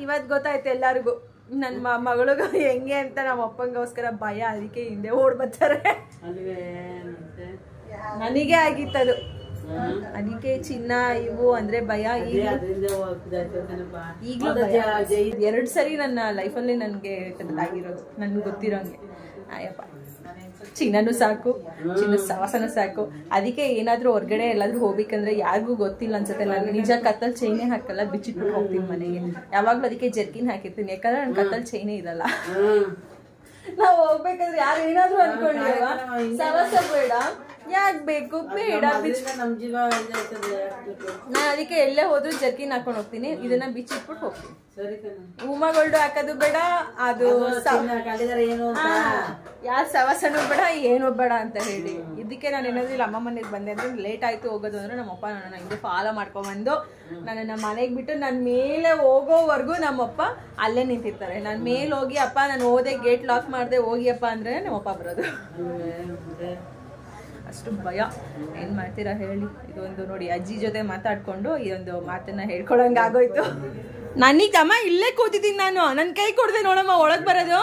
ಇವತ್ ಗೊತ್ತಾಯ್ತು ಎಲ್ಲರಿಗೂ. ನನ್ನ ಮಗಳಿಗೂ ಹೆಂಗೆ ಅಂತ ನಮ್ಮ ಅಪ್ಪಂಗೋಸ್ಕರ ಭಯ, ಅದಕ್ಕೆ ಹಿಂದೆ ಓಡ್ ಬರ್ತಾರೆ. ನನಗೆ ಆಗಿತ್ತದು. ಅದಕ್ಕೆ ಚಿನ್ನ ಇವು ಅಂದ್ರೆ ಭಯ. ಈಗಲೂ 2 ಸರಿ ನನ್ನ ಲೈಫಲ್ಲಿ ನನ್ಗೆ ಆಗಿರೋದು, ನನ್ಗೆ ಗೊತ್ತಿರೋಂಗೆ. ಅಯ್ಯಪ್ಪ, ಚಿನ್ನನೂ ಸಾಕು, ಚಿನ್ನ ಸವಾಸನೂ ಸಾಕು. ಅದಕ್ಕೆ ಏನಾದ್ರೂ ಹೊರ್ಗಡೆ ಎಲ್ಲಾದ್ರೂ ಹೋಗ್ಬೇಕಂದ್ರೆ ಯಾರಿಗೂ ಗೊತ್ತಿಲ್ಲ ಅನ್ಸುತ್ತೆ. ನಾನು ನಿಜ ಕತ್ತಲ್ ಚೈನೇ ಹಾಕಲ್ಲ, ಬಿಚ್ಚಿಟ್ಬಿಟ್ಟು ಹೋಗ್ತೀನಿ ಮನೆಗೆ. ಯಾವಾಗ್ಲೂ ಅದಕ್ಕೆ ಜರ್ಕಿನ್ ಹಾಕಿರ್ತೀನಿ, ಯಾಕಂದ್ರೆ ನನ್ ಕತ್ತಲ್ ಚೈನೇ ಇರಲ್ಲ. ನಾವ್ ಹೋಗ್ಬೇಕಾದ್ರೆ ಯಾರು ಏನಾದ್ರು ಅನ್ಕೊಂಡಿಲ್ವಾ, ಸವಾಸ ಬೇಡ ಯಾಕೆ ಬೇಕು? ಬೇಡ. ನಮ್ ಜೀವ ನಾನು ಅದಕ್ಕೆ ಎಲ್ಲೇ ಹೋದ್ರು ಜರ್ಕಿನ್ ಹಾಕೊಂಡು ಹೋಗ್ತೀನಿ, ಇದನ್ನ ಬಿಚ್ಚಿಟ್ಬಿಟ್ಟು ಹೋಗ್ತೀನಿ. ಸರಿ ಉಮಾಗೋಲ್ಡು ಹಾಕೋದು ಬೇಡ, ಅದು ಏನು ಯಾರು ಸವಸನು ಬೇಡ, ಏನು ಬೇಡ ಅಂತ ಹೇಳಿ. ಇದಕ್ಕೆ ನಾನು ಏನಾದ್ರು ಇಲ್ಲಿ ಅಮ್ಮ ಮನೆಗೆ ಬಂದೆ ಅಂದ್ರೆ ಲೇಟ್ ಆಯ್ತು ಹೋಗೋದು ಅಂದ್ರೆ ನಮ್ಮಪ್ಪ ನನ್ನ ಹಿಂಗೆ ಫಾಲೋ ಮಾಡ್ಕೊಂಡ್ಬಂದು ನನ್ನ ಮನೆಗೆ ಬಿಟ್ಟು ನನ್ನ ಮೇಲೆ ಹೋಗೋವರೆಗೂ ನಮ್ಮಪ್ಪ ಅಲ್ಲೇ ನಿಂತಿರ್ತಾರೆ. ನಾನು ಮೇಲೆ ಹೋಗಿ ಅಪ್ಪ ನಾನು ಹೋದೆ ಗೇಟ್ ಲಾಕ್ ಮಾಡಿದೆ ಹೋಗಿಯಪ್ಪ ಅಂದ್ರೆ ನಮ್ಮಪ್ಪ ಬರೋದು. ಅಷ್ಟು ಭಯ. ಏನ್ ಮಾಡ್ತೀರಾ ಹೇಳಿ. ಇದೊಂದು ನೋಡಿ ಅಜ್ಜಿ ಜೊತೆ ಮಾತಾಡ್ಕೊಂಡು ಇದೊಂದು ಮಾತನ್ನ ಹೇಳ್ಕೊಳಂಗ ಆಗೋಯ್ತು. ನನಗೆ ಅಮ್ಮ ಇಲ್ಲೇ ಕೂತಿದ್ದೀನಿ ನಾನು, ನನ್ ಕೈ ಕೊಡ್ದೆ ನೋಡಮ್ಮ ಒಳಗ್ ಬರೋದು.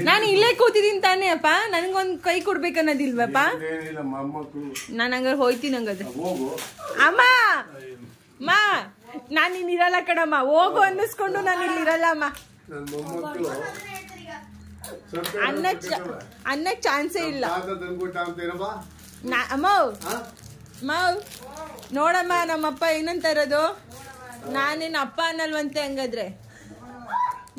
ನಾನು ಇಲ್ಲೇ ಕೂತಿದ್ದೀನಿ ತಾನೇ ಅಪ್ಪ, ನನ್ಗೊಂದ್ ಕೈ ಕೊಡ್ಬೇಕನ್ನೋದಿಲ್ವಪ್ಪ? ನಾನು ಹಂಗಾರೆ ಹೋಯ್ತೀನಿ. ಹಂಗಾದ್ರೆ ಅಮ್ಮ ಮಾ ನಾನು ಇಲ್ಲಿ ಇರಲ್ಲ ಕಣಮ್ಮ, ಹೋಗು ಅನ್ನಿಸ್ಕೊಂಡು ನಾನು ಇಲ್ಲಿ ಇರಲ್ಲ ಅಮ್ಮ. ಅನ್ನಕ್ ಚಾನ್ಸೇ ಇಲ್ಲ ಅಮ್ಮ. ನೋಡಮ್ಮ ನಮ್ಮಪ್ಪ ಏನಂತ ಇರೋದು, ನಾನೇನು ಅಪ್ಪ ಅನ್ನಲ್ವಂತೆ ಹಂಗಾದ್ರೆ.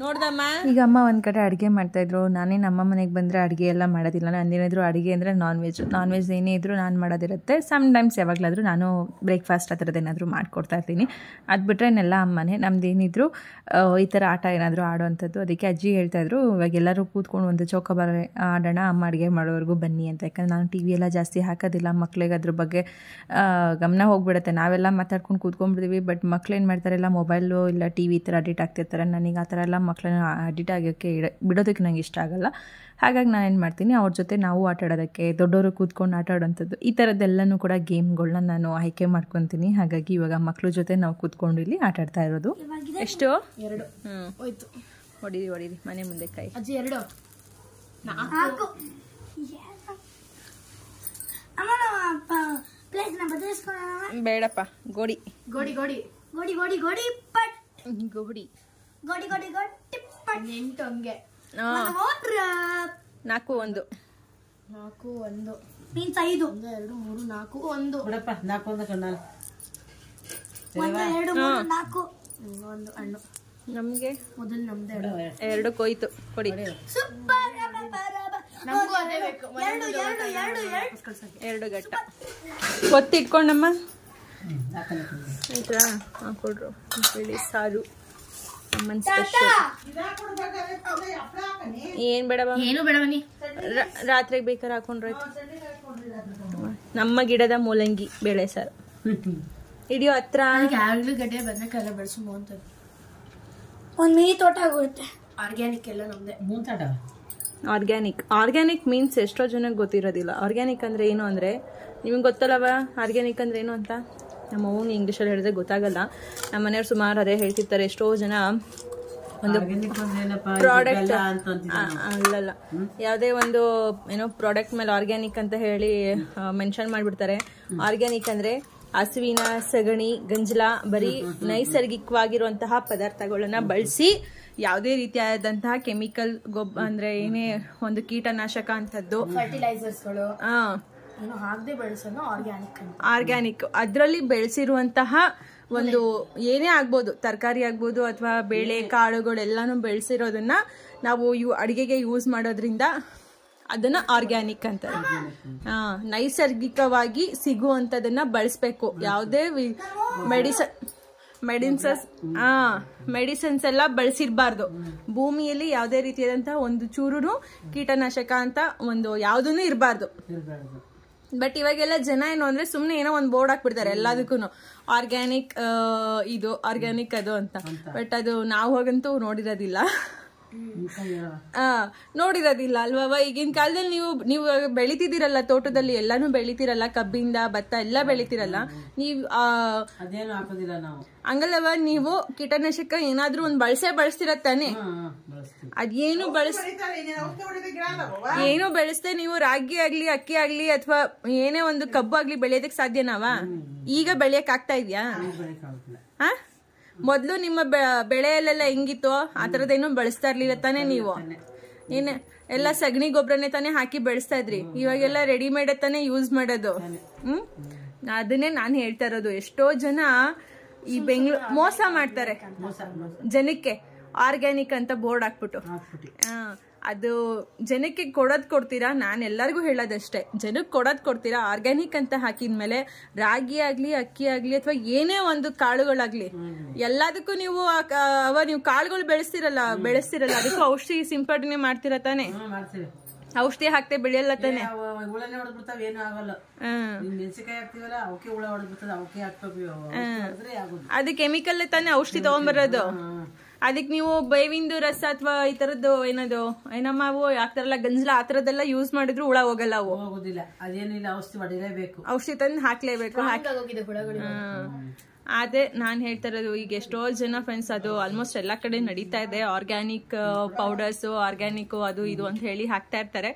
ನೋಡ್ದಮ್ಮ ಈಗ ಅಮ್ಮ ಒಂದು ಕಡೆ ಅಡುಗೆ ಮಾಡ್ತಾಯಿದ್ರು. ನಾನೇ ನಮ್ಮ ಮನೆಗೆ ಬಂದರೆ ಅಡುಗೆ ಎಲ್ಲ ಮಾಡೋದಿಲ್ಲ. ನಂದೇನಿದ್ರು ಅಡುಗೆ ಅಂದರೆ ನಾನ್ ವೆಜ್ ಏನೇ ಇದ್ದರೂ ನಾನು ಮಾಡೋದಿರುತ್ತೆ. ಸಮ್ಟೈಮ್ಸ್ ಯಾವಾಗಲಾದರೂ ನಾನು ಬ್ರೇಕ್ಫಾಸ್ಟ್ ಆ ಥರದ್ದು ಏನಾದರೂ ಮಾಡಿಕೊಡ್ತಾಯಿರ್ತೀನಿ. ಅದು ಬಿಟ್ಟರೆ ನೆಲ್ಲ ಅಮ್ಮನೇ. ನಮ್ಮದೇನಿದ್ರು ಈ ಥರ ಆಟ ಏನಾದರೂ ಆಡೋವಂಥದ್ದು. ಅದಕ್ಕೆ ಅಜ್ಜಿ ಹೇಳ್ತಾಯಿದ್ರು ಇವಾಗ ಎಲ್ಲರೂ ಕೂತ್ಕೊಂಡು ಒಂದು ಚೌಕಾಬಾರ ಆಡೋಣ, ಅಮ್ಮ ಅಡುಗೆ ಮಾಡೋವರೆಗೂ ಬನ್ನಿ ಅಂತ. ಯಾಕಂದರೆ ನಾನು ಟಿ ವಿ ಎಲ್ಲ ಜಾಸ್ತಿ ಹಾಕೋದಿಲ್ಲ, ಮಕ್ಳಿಗೆ ಅದ್ರ ಬಗ್ಗೆ ಗಮನ ಹೋಗ್ಬಿಡುತ್ತೆ. ನಾವೆಲ್ಲ ಮಾತಾಡ್ಕೊಂಡು ಕೂತ್ಕೊಂಡ್ಬಿಡ್ತೀವಿ, ಬಟ್ ಮಕ್ಳು ಏನು ಮಾಡ್ತಾರೆ, ಎಲ್ಲ ಮೊಬೈಲು ಇಲ್ಲ ಟಿ ವಿ ಈ ಥರ ಅಡಿಟ್ ಆಗ್ತಿರ್ತಾರೆ. ನನಗೆ ಆ ಥರ ಎಲ್ಲ ಮಕ್ಕಳನ್ನ ಅಡಿಟ್ ಆಗೋಕ್ಕೆ ಬಿಡೋದಕ್ಕೆ ನಂಗೆ ಇಷ್ಟ ಆಗಲ್ಲ. ಹಾಗಾಗಿ ನಾನು ಏನು ಮಾಡ್ತೀನಿ, ಅವ್ರ ಜೊತೆ ನಾವು ಆಟ ಆಡೋದಕ್ಕೆ, ದೊಡ್ಡವರು ಕೂತ್ಕೊಂಡು ಆಟ ಆಡೋಂಥದ್ದು ಈ ಥರದ್ದೆಲ್ಲನೂ ಕೂಡ ಗೇಮ್ಗಳನ್ನ ನಾನು ಆಯ್ಕೆ ಮಾಡ್ಕೊತೀನಿ. ಹಾಗಾಗಿ ಇವಾಗ ಮಕ್ಳ ಜೊತೆ ನಾವು ಕೂತ್ಕೊಂಡು ಇಲ್ಲಿ ಆಟ ಆಡ್ತಾ ಇರೋದು. ಎಷ್ಟು? 2 ಹೋಯ್ತು. ಹೊಡೀರಿ ಮನೆ ಮುಂದೆ ಕೈ. ಅಜ್ಜಿ 2 4 ಬೇಡಪ್ಪ. ಗೋಡಿ ಗೋಡಿ ಗೋಡಿ ಗೋಡಿ ಗೋಡಿ ಗೋಡಿ ಪಟ್ ಗೋಡಿ ಗೋಡಿ ಗೋಡಿ ಗೋಡಿ ಪಟ್ 8 ಹಂಗೆ 4 1 ಮೀನ್ಸ್ 5 1 2 3 4 1 ಬಿಡಪ್ಪ 4 1 ಕಣ್ಣಾಲ 1 2 3 4 1 ಹಣ್ಣು ನಮ್ಗೆ ಮೊದಲು ನಮ್ದೆ 2 ಕೊಯ್ತು ಕೊಡಿ. ಸೂಪರ್ ನಮಗೂ ಅದೇ ಬೇಕು. 2 ಗಟ್ಟ ಒತ್ತಿಟ್ಕೊಂಡಮ್ಮ ಆಯ್ತಾ? ಹಾಕೊಡ್ರು ಬಿಳಿ ಸಾರು ಅಮ್ಮನ್ ಸ್ಪೆಷಲ್. ಏನ್ ಬೇಡ ಏನು ಬೇಡ ಬನ್ನಿ, ರಾತ್ರಿಗೆ ಬೇಕಾದ್ರೆ ಹಾಕೊಂಡ್ರಾಯ್ತು. ನಮ್ಮ ಗಿಡದ ಮೂಲಂಗಿ ಬೇಳೆ ಸಾರು ಹಿಡಿಯೋ ಹತ್ರ ಗಡ್ಡೆ ಬದನೆಕಾಯಿ ಬೆಳೆಸು ಅಂತ ಒಂದು ಮಿನಿ ತೋಟ ಆಗುತ್ತೆ. ಆರ್ಗ್ಯಾನಿಕ್ ಎಲ್ಲ ನಮ್ದೆ. ಮುಂತಾಡ ಆರ್ಗ್ಯಾನಿಕ್ ಮೀನ್ಸ್ ಎಷ್ಟೋ ಜನಕ್ಕೆ ಗೊತ್ತಿರೋದಿಲ್ಲ. ಆರ್ಗ್ಯಾನಿಕ್ ಅಂದ್ರೆ ಏನು ಅಂದ್ರೆ ನಿಮ್ಗೆ ಗೊತ್ತಲ್ಲವ ಆರ್ಗ್ಯಾನಿಕ್ ಅಂದ್ರೆ ಏನು ಅಂತ? ನಮ್ಮ ಅವ್ವಂಗೆ ಇಂಗ್ಲೀಷಲ್ಲಿ ಹೇಳಿದ್ರೆ ಗೊತ್ತಾಗಲ್ಲ. ನಮ್ಮ ಮನೆಯವ್ರು ಸುಮಾರು ಅದೇ ಹೇಳ್ತಿರ್ತಾರೆ. ಎಷ್ಟೋ ಜನ ಒಂದು ಪ್ರಾಡಕ್ಟ್ ಅಲ್ಲಲ್ಲ ಯಾವುದೇ ಒಂದು ಏನೋ ಪ್ರಾಡಕ್ಟ್ ಮೇಲೆ ಆರ್ಗ್ಯಾನಿಕ್ ಅಂತ ಹೇಳಿ ಮೆನ್ಷನ್ ಮಾಡಿಬಿಡ್ತಾರೆ. ಆರ್ಗ್ಯಾನಿಕ್ ಅಂದ್ರೆ ಹಸುವಿನ ಸಗಣಿ ಗಂಜಲ ಬರೀ ನೈಸರ್ಗಿಕವಾಗಿರುವಂತಹ ಪದಾರ್ಥಗಳನ್ನ ಬಳಸಿ ಯಾವುದೇ ರೀತಿಯಾದಂತಹ ಕೆಮಿಕಲ್ ಅಂದ್ರೆ ಏನೇ ಒಂದು ಕೀಟನಾಶಕ ಅಂತದ್ದು ಫರ್ಟಿಲೈಸರ್ಸ್ಗಳು ಹಾಕದೆ ಬೆಳೆಸೋದು ಆರ್ಗ್ಯಾನಿಕ್. ಅದರಲ್ಲಿ ಬೆಳೆಸಿರುವಂತಹ ಒಂದು ಏನೇ ಆಗ್ಬೋದು, ತರಕಾರಿ ಆಗ್ಬೋದು ಅಥವಾ ಬೇಳೆ ಕಾಳುಗಳೆಲ್ಲಾನು ಬೆಳೆಸಿರೋದನ್ನ ನಾವು ಅಡಿಗೆಗೆ ಯೂಸ್ ಮಾಡೋದ್ರಿಂದ ಅದನ್ನ ಆರ್ಗ್ಯಾನಿಕ್ ಅಂತ. ನೈಸರ್ಗಿಕವಾಗಿ ಸಿಗುವಂತದನ್ನ ಬಳಸ್ಬೇಕು. ಯಾವುದೇ ಮೆಡಿಸಿನ್ಸ್ ಎಲ್ಲ ಬಳಸಿರ್ಬಾರ್ದು. ಭೂಮಿಯಲ್ಲಿ ಯಾವುದೇ ರೀತಿಯಾದಂತಹ ಒಂದು ಚೂರು ಕೀಟನಾಶಕ ಅಂತ ಒಂದು ಯಾವುದೂ ಇರಬಾರ್ದು. ಬಟ್ ಇವಾಗೆಲ್ಲ ಜನ ಏನು ಅಂದ್ರೆ ಸುಮ್ನೆ ಏನೋ ಒಂದು ಬೋರ್ಡ್ ಹಾಕ್ಬಿಡ್ತಾರೆ ಎಲ್ಲದಕ್ಕೂ ಆರ್ಗ್ಯಾನಿಕ್ ಇದು ಆರ್ಗ್ಯಾನಿಕ್ ಅದು ಅಂತ. ಬಟ್ ಅದು ನಾವು ಹೋಗಂತೂ ನೋಡಿರೋದಿಲ್ಲ ಅಲ್ವಾ? ಈಗಿನ ಕಾಲದಲ್ಲಿ ನೀವು ಬೆಳಿತಿದ್ದೀರಲ್ಲ, ತೋಟದಲ್ಲಿ ಎಲ್ಲಾನು ಬೆಳಿತಿರಲ್ಲ, ಕಬ್ಬಿಂದ ಭತ್ತ ಎಲ್ಲ ಬೆಳಿತಿರಲ್ಲ ನೀವು. ಹಂಗಲ್ಲವ, ನೀವು ಕೀಟನಾಶಕ ಏನಾದ್ರೂ ಒಂದು ಬಳಸ್ತೀರ ತಾನೆ? ಅದೇನು ಬೆಳೆಸ್ದೆ ನೀವು ರಾಗಿ ಆಗ್ಲಿ ಅಕ್ಕಿ ಆಗ್ಲಿ ಅಥವಾ ಏನೇ ಒಂದು ಕಬ್ಬು ಆಗ್ಲಿ ಬೆಳೆಯೋದಕ್ ಸಾಧ್ಯನಾವ? ಈಗ ಬೆಳೆಯಕ್ ಆಗ್ತಾ ಇದ್ಯಾ? ಮೊದ್ಲು ನಿಮ್ಮ ಬೆಳೆಯಲ್ಲೆಲ್ಲ ಹೆಂಗಿತ್ತು ಆ ತರದೇನು ಬಳಸ್ತಾ ಇರ್ಲಿಲ್ಲ ತಾನೆ ನೀವು? ಏನೇ ಎಲ್ಲ ಸಗಣಿ ಗೊಬ್ಬರನೇ ತಾನೇ ಹಾಕಿ ಬೆಳೆಸ್ತಾ ಇದ್ರಿ. ಇವಾಗೆಲ್ಲ ರೆಡಿಮೇಡ್ ತಾನೇ ಯೂಸ್ ಮಾಡೋದು. ಅದನ್ನೇ ನಾನು ಹೇಳ್ತಾ ಇರೋದು. ಎಷ್ಟೋ ಜನ ಈ ಮೋಸ ಮಾಡ್ತಾರೆ ಜನಕ್ಕೆ, ಆರ್ಗ್ಯಾನಿಕ್ ಅಂತ ಬೋರ್ಡ್ ಹಾಕ್ಬಿಟ್ಟು. ಅದು ಜನಕ್ಕೆ ಕೊಡ್ತೀರಾ, ನಾನು ಎಲ್ಲರಿಗೂ ಹೇಳೋದಷ್ಟೇ, ಜನಕ್ಕೆ ಕೊಡ್ತೀರಾ. ಆರ್ಗ್ಯಾನಿಕ್ ಅಂತ ಹಾಕಿದ್ಮೇಲೆ ರಾಗಿ ಆಗ್ಲಿ ಅಕ್ಕಿ ಆಗ್ಲಿ ಅಥವಾ ಏನೇ ಒಂದು ಕಾಳುಗಳಾಗ್ಲಿ ಎಲ್ಲದಕ್ಕೂ ನೀವು ನೀವು ಕಾಳುಗಳು ಬೆಳೆಸ್ತಿರಲ್ಲ ಅದಕ್ಕೂ ಔಷಧಿ ಸಿಂಪಡಣೆ ಮಾಡ್ತೀರಾ ತಾನೆ? ಔಷಧಿ ಹಾಕ್ತೆ ಬೆಳೆಯಲ್ಲ ತಾನೆ? ಹುಳನೇ ಹೊಡೆದ್ಬಿಡ್ತಾವ, ಏನು ಆಗಲ್ಲ. ಮೆಣಸಿನಕಾಯಿ ಹಾಕ್ತಿವಲ್ಲ ಅವಕ್ಕೆ ಹುಳ ಹೊಡೆದ್ಬಿಡ್ತದ, ಅವಕ್ಕೆ ಹಾಕ್ಬೇಕು. ಅದು ಕೆಮಿಕಲ್ ತಾನೆ ಔಷಧಿ ತಗೊಂಡ್ಬರೋದು. ಅದಕ್ಕೆ ನೀವು ಬೇವಿಂದು ರಸ ಅಥವಾ ಈ ತರದ್ದು ಏನಮ್ಮ ಅವು ಹಾಕ್ತಾರಲ್ಲ ಗಂಜಲ, ಆ ತರದ್ದೆಲ್ಲ ಯೂಸ್ ಮಾಡಿದ್ರು ಹುಳ ಹೋಗಲ್ಲ. ಅವು ಹೋಗುದಿಲ್ಲ, ಅದೇನಿಲ್ಲ, ಔಷಧಿ ಹೊಡಿಲೇಬೇಕು, ಔಷಧಿ ತಂದು ಹಾಕ್ಲೇಬೇಕು. ಅದೇ ನಾನ್ ಹೇಳ್ತಾ ಇರೋದು, ಈಗ ಎಷ್ಟೋ ಜನ ಫ್ರೆಂಡ್ಸ್ ಅದು ಆಲ್ಮೋಸ್ಟ್ ಎಲ್ಲಾ ಕಡೆ ನಡೀತಾ ಇದೆ, ಆರ್ಗ್ಯಾನಿಕ್ ಪೌಡರ್ಸ್, ಆರ್ಗ್ಯಾನಿಕ್ ಅದು ಇದು ಅಂತ ಹೇಳಿ ಹಾಕ್ತಾ ಇರ್ತಾರೆ.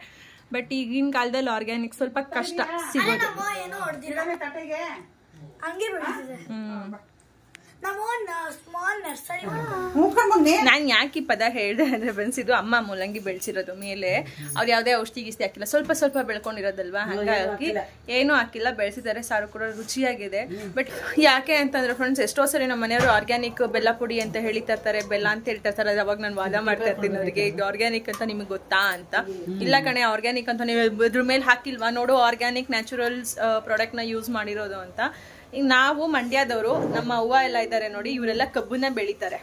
ಬಟ್ ಈಗಿನ ಕಾಲದಲ್ಲಿ ಆರ್ಗ್ಯಾನಿಕ್ ಸ್ವಲ್ಪ ಕಷ್ಟ ಸಿಗೋದು. ನಾನ್ ಯಾಕೆ ಈ ಪದ ಹೇಳ್ದೆ ಅಂದ್ರೆ ಫ್ರೆಂಡ್ಸ್, ಇದು ಅಮ್ಮ ಮೂಲಂಗಿ ಬೆಳೆಸಿರೋದು. ಮೇಲೆ ಅವ್ರು ಯಾವ್ದೇ ಔಷಧಿ ಗಿಸ್ತಿ ಹಾಕಿಲ್ಲ, ಸ್ವಲ್ಪ ಬೆಳ್ಕೊಂಡಿರೋದಲ್ವಾ, ಹಂಗಾಗಿ ಏನು ಹಾಕಿಲ್ಲ, ಬೆಳೆಸಿದ್ದಾರೆ. ಸಾರು ಕೂಡ ರುಚಿಯಾಗಿದೆ. ಬಟ್ ಯಾಕೆ ಅಂತಂದ್ರೆ ಫ್ರೆಂಡ್ಸ್, ಎಷ್ಟೋ ಸರಿ ನಮ್ಮ ಮನೆಯವರು ಆರ್ಗ್ಯಾನಿಕ್ ಬೆಲ್ಲ ಪುಡಿ ಅಂತ ಹೇಳಿರ್ತಾರೆ, ಬೆಲ್ಲ ಅಂತ ಹೇಳ್ತಿರ್ತಾರೆ. ಅವಾಗ ನಾನು ವಾದ ಮಾಡ್ತಾ ಇರ್ತೀನಿ ಅವ್ರಿಗೆ, ಇದು ಆರ್ಗ್ಯಾನಿಕ್ ಅಂತ ನಿಮ್ಗೆ ಗೊತ್ತಾ ಅಂತ. ಇಲ್ಲ ಕಣೆ, ಆರ್ಗ್ಯಾನಿಕ್ ಅಂತ ನೀವು ಇದ್ರ ಮೇಲೆ ಹಾಕಿಲ್ವಾ, ನೋಡು ಆರ್ಗ್ಯಾನಿಕ್ ನ್ಯಾಚುರಲ್ಸ್ ಪ್ರಾಡಕ್ಟ್ ನ ಯೂಸ್ ಮಾಡಿರೋದು ಅಂತ. ಈಗ ನಾವು ಮಂಡ್ಯದವರು, ನಮ್ಮ ಅವ್ವ ಎಲ್ಲ ಇದ್ದಾರೆ ನೋಡಿ, ಇವರೆಲ್ಲ ಕಬ್ಬನ್ನ ಬೆಳಿತಾರೆ.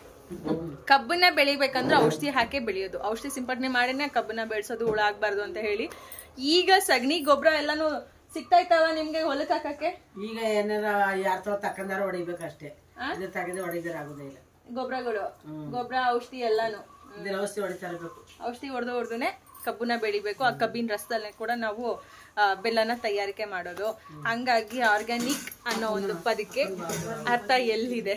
ಕಬ್ಬನ್ನ ಬೆಳಿಬೇಕಂದ್ರೆ ಔಷಧಿ ಹಾಕಿ ಬೆಳೆಯೋದು, ಔಷಧಿ ಸಿಂಪಡಣೆ ಮಾಡಿನೇ ಕಬ್ಬನ್ನ ಬೆಳೆಸೋದು, ಹುಳ ಆಗ್ಬಾರ್ದು ಅಂತ ಹೇಳಿ. ಈಗ ಸಗಣಿ ಗೊಬ್ಬರ ಎಲ್ಲಾನು ಸಿಗ್ತಾ ಇತ್ತಾವ ನಿಮ್ಗೆ ಹೊಲಕ್ಕೆ ಹಾಕಕ್ಕೆ? ಈಗ ಏನಾರ ಯಾರ ತಕ್ಕಂದಾರ ಹೊಡಿಬೇಕಷ್ಟೇ, ತಗದೆ ಹೊಡಿದಾರ ಆಗೋದೇ ಇಲ್ಲ. ಗೊಬ್ಬರ ಔಷಧಿ ಎಲ್ಲಾನು ಔಷಧಿ ಹೊಡಿತಾ ಇರ್ಬೇಕು. ಔಷಧಿ ಹೊಡೆದನೆ ಕಬ್ಬನ್ನ ಬೆಳಿಬೇಕು. ಆ ಕಬ್ಬಿನ ರಸದಲ್ಲೇ ಕೂಡ ನಾವು ಬೆಲ್ಲನ ತಯಾರಿಕೆ ಮಾಡೋದು. ಹಂಗಾಗಿ ಆರ್ಗ್ಯಾನಿಕ್ ಅನ್ನೋ ಒಂದು ಪದಕ್ಕೆ ಅರ್ಥ ಎಲ್ಲಿದೆ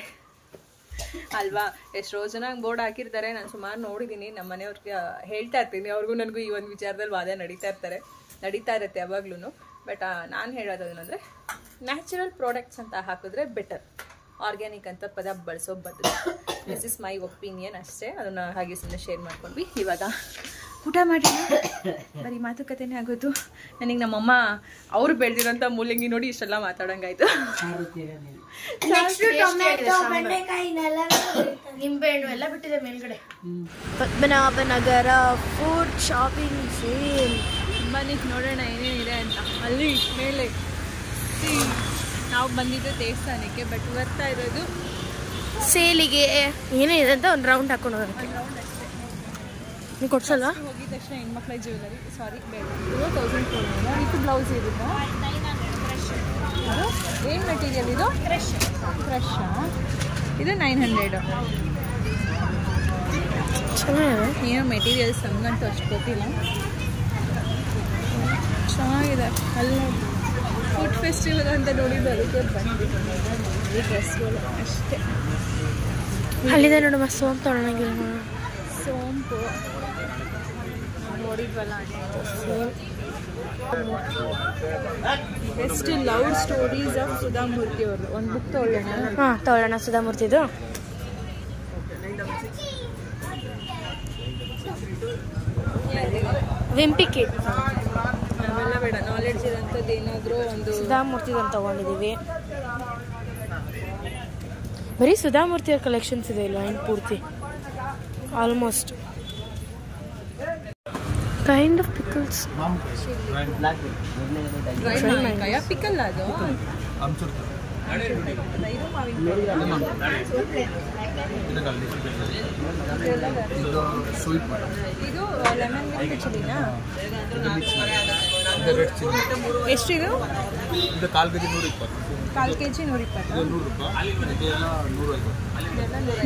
ಅಲ್ವಾ? ಎಷ್ಟೋ ಜನ ಬೋರ್ಡ್ ಹಾಕಿರ್ತಾರೆ, ನಾನು ಸುಮಾರು ನೋಡಿದೀನಿ. ನಮ್ಮ ಮನೆಯವ್ರಿಗೆ ಹೇಳ್ತಾ ಇರ್ತೀನಿ, ಅವ್ರಿಗೂ ನನಗೂ ಈ ಒಂದು ವಿಚಾರದಲ್ಲಿ ವಾದ ನಡೀತಾ ಇರುತ್ತೆ ಯಾವಾಗ್ಲೂ. ಬಟ್ ನಾನು ಹೇಳೋದೇನಂದ್ರೆ, ನ್ಯಾಚುರಲ್ ಪ್ರಾಡಕ್ಟ್ಸ್ ಅಂತ ಹಾಕಿದ್ರೆ ಬೆಟರ್, ಆರ್ಗ್ಯಾನಿಕ್ ಅಂತ ಪದ ಬಳಸೋ ಬದಲು. ದಿಸ್ ಇಸ್ ಮೈ ಒಪಿನಿಯನ್ ಅಷ್ಟೇ. ಅದನ್ನ ಹಾಗೆ ಸುಮ್ಮನೆ ಶೇರ್ ಮಾಡ್ಕೊಂಡ್ವಿ. ಇವಾಗ ಊಟ ಮಾಡಿ ಬರೀ ಮಾತುಕತೆನೇ ಆಗೋದು. ನನಗೆ ನಮ್ಮಮ್ಮ ಅವ್ರು ಬೆಳೆದಿರೋಂಥ ಮೂಲಂಗಿ ನೋಡಿ ಇಷ್ಟೆಲ್ಲ ಮಾತಾಡಂಗಾಯ್ತು. ನಿಂಬೆಹಣ್ಣು ಎಲ್ಲ ಬಿಟ್ಟಿದೆ ಮೇಲ್ಗಡೆ. Padmanabhanagar food shopping sale. ಬನ್ನಿ ನೋಡೋಣ ಏನೇನಿದೆ ಅಂತ. ಅಲ್ಲಿ ಮೇಲೆ ನಾವು ಬಂದಿದ್ದು ದೇವಸ್ಥಾನಕ್ಕೆ, ಬಟ್ ಬರ್ತಾ ಇರೋದು ಸೇಲಿಗೆ. ಏನೇನಿದೆ ಅಂತ ಒಂದು ರೌಂಡ್ ಹಾಕೊಂಡು ಹೋಗೋಕ್ಕೆ. ನೀವು ಕೊಡ್ಸಲ್ವಾ? ಹೋಗಿದ ತಕ್ಷಣ ಹೆಣ್ಮಕ್ಳ ಜ್ಯುವೆಲರಿ, ಸಾರಿ ಬೇಡ, ಇದು 1400. ಇದು ಬ್ಲೌಸ್ ಇರುತ್ತಾ? ಏನು ಮೆಟೀರಿಯಲ್ ಇದು? ಕ್ರಶಾ? ಇದು 900. ಚೆನ್ನಾಗಿದೆ. ಏನೋ ಮೆಟೀರಿಯಲ್ಸ್ ನಮಗಂತೂ ಅಷ್ಟು ಗೊತ್ತಿಲ್ಲ. ಚೆನ್ನಾಗಿದೆ. ಅಲ್ಲಿ ಫುಡ್ ಫೆಸ್ಟಿವಲ್ ಅಂತ ನೋಡಿದ್ದು, ಅದಕ್ಕೆ ಬಂದಿದ್ದು ಈ ಡ್ರೆಸ್ಗಳು ಅಷ್ಟೇ. ಅಲ್ಲಿದೆ ನೋಡಮ್ಮ ಸೋಂಪು ತೊಗೊಳಂಗಿಲ್ಲ. ಸೋಂಪು ನೋಡಿದ್ವಲ್ಲ, best love stories of Sudha Murty ಅವ್ರದ್ದು ಒಂದು ಬುಕ್ ತೊಗೊಳ್ಳೋಣ. ತೊಗೊಳ್ಳೋಣ ಸುಧಾಮೂರ್ತಿದು. ವಿಂಪಿ ಕಿಡ್ ನಾವೆಲ್ಲ ಬೇಡ, ನಾಲೆಡ್ಜ್ ಇರೋಂಥದ್ದು ಏನಾದರೂ ಒಂದು. ಸುಧಾಮೂರ್ತಿದನ್ನು ತೊಗೊಂಡಿದ್ದೀವಿ. ಬರೀ ಸುಧಾಮೂರ್ತಿಯವ್ರ ಕಲೆಕ್ಷನ್ಸ್ ಇದೆ ಇಲ್ಲ ಇನ್ನು ಪೂರ್ತಿ almost. Kind of pickles. Pickle ಅದು ಇದು ಲೆಮನ್ ಮಿಲ್ಕ್ ಚಿಲ್ಲಿನಾ? ಎಷ್ಟಿದು? ಕಾಲು ಕೆ ಜಿ 120.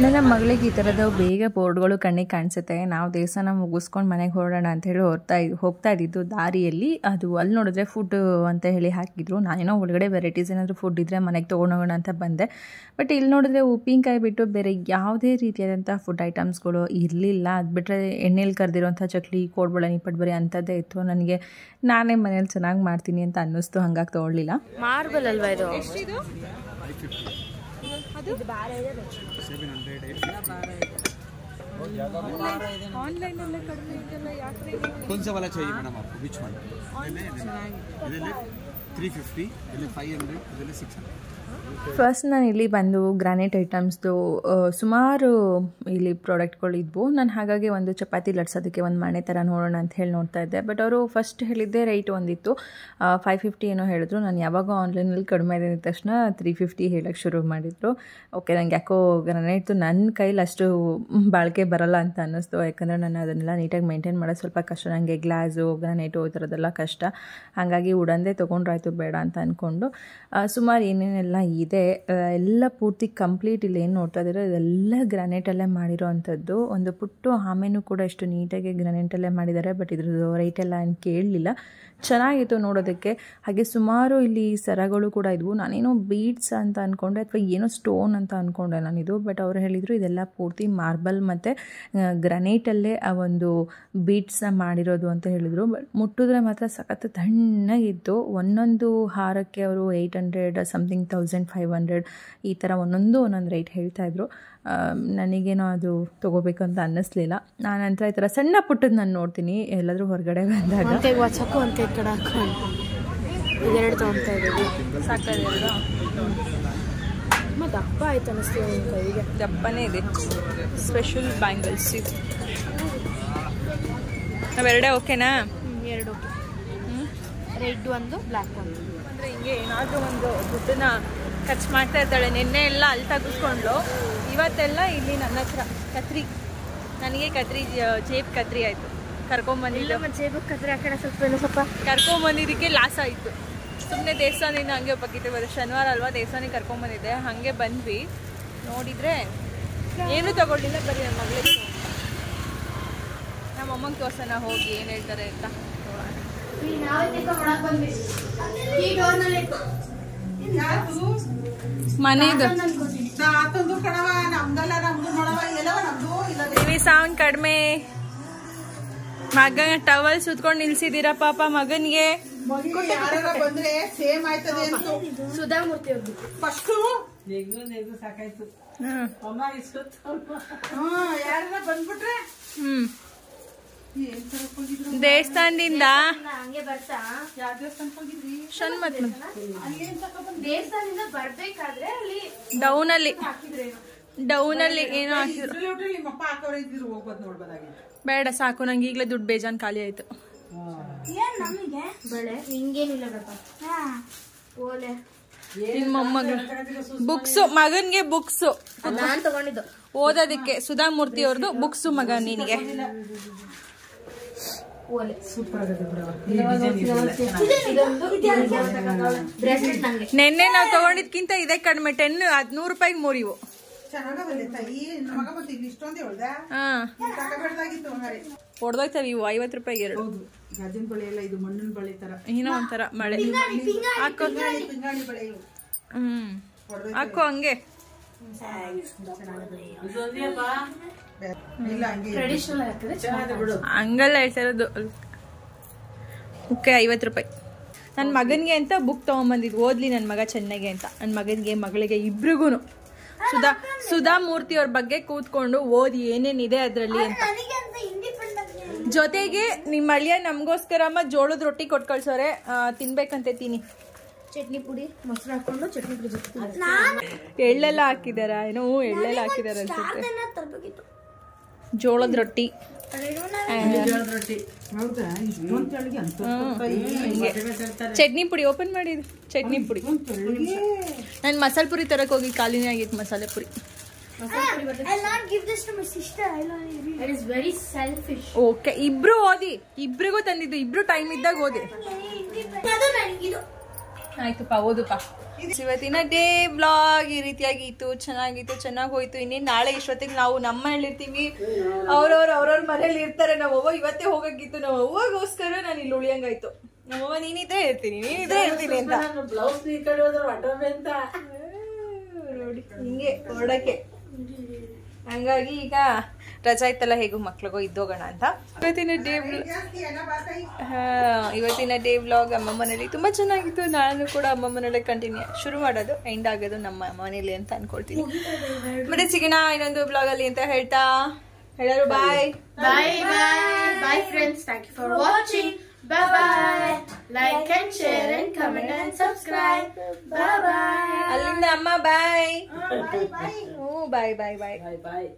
ನನ್ನ ಮಗಳಿಗೆ ಈ ಥರದ ಬೇಗ ಬೋರ್ಡ್ಗಳು ಕಣ್ಣಿಗೆ ಕಾಣಿಸುತ್ತೆ. ನಾವು ದೇವಸ್ಥಾನ ಮುಗಿಸ್ಕೊಂಡು ಮನೆಗೆ ಹೊರಡೋಣ ಅಂತ ಹೇಳಿ ಹೋಗ್ತಾ ಇದ್ದಿದ್ದು ದಾರಿಯಲ್ಲಿ ಅದು ಅಲ್ಲಿ ನೋಡಿದ್ರೆ ಫುಡ್ ಅಂತ ಹೇಳಿ ಹಾಕಿದ್ರು. ನಾನೇನೋ ಒಳಗಡೆ ವೆರೈಟೀಸ್ ಏನಾದರೂ ಫುಡ್ ಇದ್ದರೆ ಮನೆಗೆ ತೊಗೊಂಡೋಗೋಣ ಅಂತ ಬಂದೆ. ಬಟ್ ಇಲ್ಲಿ ನೋಡಿದ್ರೆ ಉಪ್ಪಿನಕಾಯಿ ಬಿಟ್ಟು ಬೇರೆ ಯಾವುದೇ ರೀತಿಯಾದಂಥ ಫುಡ್ ಐಟಮ್ಸ್ಗಳು ಇರಲಿಲ್ಲ. ಅದು ಬಿಟ್ಟರೆ ಎಣ್ಣೆಲಿ ಕರೆದಿರೋಂಥ ಚಕ್ಲಿ, ಕೋಡ್ಬಳೆ, ನಿಪ್ಪಟ್ಟು ಅಂಥದ್ದೇ ಇತ್ತು. ನನಗೆ ನಾನೇ ಮನೇಲಿ ಚೆನ್ನಾಗಿ ಮಾಡ್ತೀನಿ ಅಂತ ಅನ್ನಿಸ್ತು, ಹಂಗಾಗಿ ತೊಗೊಳ್ಳಿಲ್ಲ. ಮಾರ್ಬಲ್ ಅಲ್ವಾ ಇದು? ಎಷ್ಟಿದು? ಆನ್ಲೈನಲ್ಲೇ ಕಡಿಮೆ ಇದೆಲ್ಲ ಯಾಕೆ? कौन सा वाला चाहिए मैडम आपको? Which one? 350, 500, 600. ಫಸ್ಟ್ ನಾನು ಇಲ್ಲಿ ಬಂದು ಗ್ರಾನೈಟ್ ಐಟಮ್ಸ್ದು ಸುಮಾರು ಇಲ್ಲಿ ಪ್ರಾಡಕ್ಟ್ಗಳಿದ್ವು. ನಾನು ಹಾಗಾಗಿ ಒಂದು ಚಪಾತಿ ಲಟ್ಸೋದಕ್ಕೆ ಒಂದು ಮನೆ ಥರ ನೋಡೋಣ ಅಂತ ಹೇಳಿ ನೋಡ್ತಾ ಇದ್ದೆ. ಬಟ್ ಅವರು ಫಸ್ಟ್ ಹೇಳಿದ್ದೆ ರೇಟ್ ಒಂದಿತ್ತು 550 ಏನೋ ಹೇಳಿದ್ರು. ನಾನು ಯಾವಾಗ ಆನ್ಲೈನಲ್ಲಿ ಕಡಿಮೆ ಇದೆ ಅಂದ ತಕ್ಷಣ 350 ಹೇಳೋಕ್ಕೆ ಶುರು ಮಾಡಿದರು. ಓಕೆ, ನಂಗೆ ಯಾಕೋ ಗ್ರಾನೈಟ್ದು ನನ್ನ ಕೈಲಿ ಅಷ್ಟು ಬಾಳಿಕೆ ಬರಲ್ಲ ಅಂತ ಅನ್ನಿಸ್ತು. ಯಾಕಂದರೆ ನಾನು ಅದನ್ನೆಲ್ಲ ನೀಟಾಗಿ ಮೇಂಟೈನ್ ಮಾಡೋದು ಸ್ವಲ್ಪ ಕಷ್ಟ. ನನಗೆ ಗ್ಲಾಸು ಗ್ರಾನೈಟು ಈ ಥರದ್ದೆಲ್ಲ ಕಷ್ಟ. ಹಾಗಾಗಿ ಉಡಂದೇ ತೊಗೊಂಡ್ರಾಯ್ತು ಬೇಡ ಅಂತ ಅಂದ್ಕೊಂಡು ಸುಮಾರು ಏನೇನೆಲ್ಲ ಇದೆ ಎಲ್ಲ ಪೂರ್ತಿ ಕಂಪ್ಲೀಟ್ ಇಲ್ಲಿ ಏನು ನೋಡ್ತಾ ಇದ್ದೀರೋ ಇದೆಲ್ಲ ಗ್ರಾನೈಟಲ್ಲೇ ಮಾಡಿರೋ ಅಂಥದ್ದು. ಒಂದು ಪುಟ್ಟು ಆಮೇನೂ ಕೂಡ ಎಷ್ಟು ನೀಟಾಗಿ ಗ್ರಾನೈಟಲ್ಲೇ ಮಾಡಿದ್ದಾರೆ. ಬಟ್ ಇದ್ರದ್ದು ರೇಟೆಲ್ಲ ಏನು ಕೇಳಲಿಲ್ಲ. ಚೆನ್ನಾಗಿತ್ತು ನೋಡೋದಕ್ಕೆ. ಹಾಗೆ ಸುಮಾರು ಇಲ್ಲಿ ಸರಗಳು ಕೂಡ ಇದ್ವು. ನಾನೇನೋ ಬೀಡ್ಸ್ ಅಂತ ಅಂದ್ಕೊಂಡೆ ಅಥವಾ ಏನೋ ಸ್ಟೋನ್ ಅಂತ ಅಂದ್ಕೊಂಡೆ ನಾನಿದು. ಬಟ್ ಅವರು ಹೇಳಿದರು ಇದೆಲ್ಲ ಪೂರ್ತಿ ಮಾರ್ಬಲ್ ಮತ್ತು ಗ್ರಾನೈಟಲ್ಲೇ ಆ ಒಂದು ಬೀಡ್ಸ್ನ ಮಾಡಿರೋದು ಅಂತ ಹೇಳಿದರು. ಬಟ್ ಮುಟ್ಟಿದ್ರೆ ಮಾತ್ರ ಸಖತ್ ತಣ್ಣಗಿತ್ತು. ಒಂದೊಂದು ಹಾರಕ್ಕೆ ಅವರು 800 ಸಮಥಿಂಗ್ 1500 ಈ ಥರ ಒಂದೊಂದು ರೇಟ್ ಹೇಳ್ತಾಯಿದ್ರು. ನನಗೇನೋ ಅದು ತೊಗೋಬೇಕು ಅಂತ ಅನ್ನಿಸ್ಲಿಲ್ಲ. ನಾನಂತರ ಈ ಥರ ಸಣ್ಣ ಪುಟ್ಟದ್ದು ನಾನು ನೋಡ್ತೀನಿ ಎಲ್ಲಾದರೂ ಹೊರಗಡೆ ಬಂದಾಗ. ಇದೆರಡು ತೊಗೊಳ್ತಾ ಇದ್ದೀವಿ. ಸಾಕಾಗಿಲ್ಲ, ಮತ್ತು ದಪ್ಪ ಆಯ್ತು ಅನ್ನಿಸ್ತೀವಿ ಒಂದು ಕೈಗೆ. ದಪ್ಪನೇ ಇದೆ. ಸ್ಪೆಷಲ್ ಬ್ಯಾಂಗಲ್ಸ್ ಇದು. ನಾವೆರಡೇ ಓಕೆನಾ? ಎರಡು ರೆಡ್ ಒಂದು ಬ್ಲ್ಯಾಕ್ ಒಂದು. ಅಂದರೆ ಹಿಂಗೆ ಏನಾದರೂ ಒಂದು ದುಡ್ಡನ್ನ ಖರ್ಚು ಮಾಡ್ತಾ ಇರ್ತಾಳೆ. ನಿನ್ನೆ ಎಲ್ಲ ಅಲ್ಲಿ ತೆಗೆಸ್ಕೊಂಡ್ಲು, ಇವತ್ತೆಲ್ಲ ಇಲ್ಲಿ ನನ್ನ ಹತ್ರ ಕತ್ರಿ. ನನಗೆ ಕತ್ರಿ ಜೇಬ್ ಕತ್ರಿ ಆಯಿತು. ಕರ್ಕೊಂಬಂದಿಲ್ಲ ಜೇಬು ಕತ್ರಿ ಆ ಕಡೆ ಸ್ವಲ್ಪ ಕರ್ಕೊಂಬಂದಿದ್ದಕ್ಕೆ ಲಾಸ್ ಆಯಿತು. ಸುಮ್ಮನೆ ದೇವಸ್ಥಾನದಿಂದ ಹಂಗೆ ಹೋಗಿತ್ತು. ಇವತ್ತು ಶನಿವಾರ ಅಲ್ವಾ, ದೇವಸ್ಥಾನಕ್ಕೆ ಕರ್ಕೊಂಬಂದಿದ್ದೆ. ಹಾಗೆ ಬಂದ್ವಿ, ನೋಡಿದರೆ ಏನೂ ತಗೊಳ್ಳಿಲ್ಲ, ಬರೀ ನನ್ನ ಮಗಳಿಗೆ ನಮ್ಮ ಅಮ್ಮಂಗೆ ತೋರ್ಸೋಣ ಹೋಗಿ ಏನು ಹೇಳ್ತಾರೆ ಅಂತ. ಮನೆದು ಸೌಂಡ್ ಕಡಿಮೆ. ಮಗ ಟವಲ್ ಸುತ್ಕೊಂಡು ನಿಲ್ಸಿದ್ದೀರಾ ಪಾಪ ಮಗನ್ಗೆ. ಬಂದ್ರೆ ಸೇಮ್ ಆಯ್ತದೆ ಅಂತ ಸುಧಾಮೂರ್ತಿ ಅವ್ರದ್ದು ಫಸ್ಟ್ ಸಾಕಾಯ್ತು. ಯಾರ ಬಂದ್ಬಿಟ್ರೆ ದೇವಸ್ಥಾನದಿಂದ ಹಂಗೆ ಬರ್ತಾ ಯಾವ ದೇವಸ್ಥಾನಕ್ಕೆ ಹೋಗಿದ್ರಿ? ದೇವಸ್ಥಾನದಿಂದ ಬರ್ಬೇಕಾದ್ರೆ ಅಲ್ಲಿ ಡೌನ್ ಅಲ್ಲಿ ಏನೋ ಹಾಕಿದ್ರು. ನಿಮ್ಮಪ್ಪ ಹಾಕೋರ ಇದ್ರು ಹೋಗ್ಬೋದು ನೋಡ್ಬೋದಾಗಿತ್ತು. ಬೇಡ ಸಾಕು, ನಂಗೆ ಈಗಲೇ ದುಡ್ಡು ಬೇಜಾನ್ ಖಾಲಿ ಆಯ್ತು. ನಮಗೆ ಬೆಳೆ ಹಿಂಗೇನಿಲ್ಲ ಬೇಕ ಓಲೆ ನಿಮ್ಮ ಮೊಮ್ಮಗಳು ಬುಕ್ಸು ಮಗನ್ಗೆ ಬುಕ್ಸು ನಾನ್ ತಗೊಂಡಿದ್ದು ಓದೋದಕ್ಕೆ. ಸುಧಾಮೂರ್ತಿ ಅವ್ರದ್ದು ಬುಕ್ಸು ಮಗ ನಿನಗೆ. ನೆನ್ನೆ ನಾವು ತಗೊಂಡಿದ್ಕಿಂತ ಇದೇ ಕಡಿಮೆ. 100 ರೂಪಾಯಿಗೆ 3 ಇವು. ಹೊಡೆದೋಯ್ತವೆ ಇವು 50 ರೂಪಾಯಿಗೆ 2. ಗಾಜಿನ ಬಳೆ ಎಲ್ಲ ಇದು ಮಣ್ಣಿನ ಬಳೆ ತರ ಏನೋ ಒಂಥರ ಮಳೆ ಹಾಕೋ. ಹಾಕೋ ಹಂಗೆ. ಹಂಗಲ್ಲ ಹೇಳ್ತಾ ಇರೋದು. ಓಕೆ 50 ರೂಪಾಯಿ. ನನ್ನ ಮಗನಿಗೆ ಅಂತ ಬುಕ್ ತೊಗೊಂಬಂದಿದ್ದು, ಓದ್ಲಿ ನನ್ನ ಮಗ ಚೆನ್ನಾಗೆ ಅಂತ. ನನ್ನ ಮಗನಿಗೆ ಮಗಳಿಗೆ ಇಬ್ರಿಗೂ ಸುಧಾಮೂರ್ತಿ ಅವ್ರ ಬಗ್ಗೆ ಕೂತ್ಕೊಂಡು ಓದಿ ಏನೇನಿದೆ ಅದರಲ್ಲಿ ಅಂತ. ಜೊತೆಗೆ ನಿಮ್ಮ ಅಳಿಯ ನಮಗೋಸ್ಕರಮ್ಮ ಜೋಳದ ರೊಟ್ಟಿ ಕೊಟ್ಟು ಕಳ್ಸೋರೆ, ತಿನ್ಬೇಕಂತೆ. ತಿನ್ನಿ. ಚಟ್ನಿ ಪುಡಿ ಮೊಸರು ಹಾಕೊಂಡು ಚಟ್ನಿ ಪುಡಿ ಜೊತೆ ಎಳ್ಳೆಲ್ಲ ಹಾಕಿದಾರ ಏನೋ? ಎಳ್ಳೆಲ್ಲ ಹಾಕಿದಾರ ಅನ್ಸುತ್ತೆ. ಜೋಳದ ರೊಟ್ಟಿ ಚಟ್ನಿ ಪುಡಿ ಓಪನ್ ಮಾಡಿದ್ರು. ಚಟ್ನಿ ಪುಡಿ ನಾನು ಮಸಾಲೆ ಪುರಿ ತರಕ್ ಹೋಗಿ ಖಾಲಿನೇ ಆಗಿತ್ತು. ಮಸಾಲೆ ಪುರಿ ಓಕೆ. ಇಬ್ರು ಓದಿ, ಇಬ್ರಿಗೂ ತಂದಿದ್ದು. ಇಬ್ರು ಟೈಮ್ ಇದ್ದಾಗ ಓದಿ. ಆಯ್ತುಪ್ಪ, ಓದುಪ್ಪ. ಇವತ್ತಿನ ಡೇ ವ್ಲಾಗ್ ಈ ರೀತಿಯಾಗಿ ಇತ್ತು. ಚೆನ್ನಾಗಿತ್ತು, ಚೆನ್ನಾಗಿ ಹೋಯ್ತು. ಇನ್ನೇನು ನಾಳೆ ಇಷ್ಟೊತ್ತಿಗೆ ನಾವು ನಮ್ಮ ಮನೇಲಿರ್ತೀವಿ, ಅವ್ರವ್ರ ಮನೇಲಿ ಇರ್ತಾರೆ. ನಮ್ಮವ್ವ ಇವತ್ತೇ ಹೋಗಕ್ಕಿತ್ತು. ನಮ್ಮ ಅವ್ವಗೋಸ್ಕರ ನಾನು ಇಲ್ಲಿ ಉಳಿಯಂಗಾಯ್ತು. ನಮ್ಮವ್ವ ನೀನಿದ್ರೆ ಇರ್ತೀನಿ ಅಂತ ನೋಡಿ ಹಿಂಗೆ ಹೊರಡಕ್ಕೆ. ಹಂಗಾಗಿ ಈಗ ರಜಾ ಇತ್ತಲ್ಲ, ಹೇಗೂ ಮಕ್ಳಿಗೋ ಇದ್ದೋಗೋಣ ಅಂತ ಇವತ್ತಿನ ಡೇ ವ್ಲಾಗ್ ಅಮ್ಮ ಮನೇಲಿ ತುಂಬಾ ಚೆನ್ನಾಗಿತ್ತು. ನಾನು ಕೂಡ ಅಮ್ಮ ಮನೇಲಿ ಕಂಟಿನ್ಯೂ ಶುರು ಮಾಡೋದು, ಎಂಡ್ ಆಗೋದು ನಮ್ಮ ಮನೇಲಿ ಅಂತ ಅನ್ಕೊಳ್ತೀನಿ. ಮತ್ತೆ ಸಿಗೋಣ ಇನ್ನೊಂದು ವ್ಲಾಗ್ ಅಲ್ಲಿ ಅಂತ ಹೇಳ್ತಾ ಎಲ್ಲರೂ bye bye bye bye friends. Thank you for watching. Bye bye. Like and share and comment and subscribe. Bye bye. ಅಲ್ಲಿಂದ ಅಮ್ಮ ಬಾಯ್. Bye bye. ಬಾಯ್ ಬಾಯ್ ಬಾಯ್. ಬಾಯ್ ಬಾಯ್.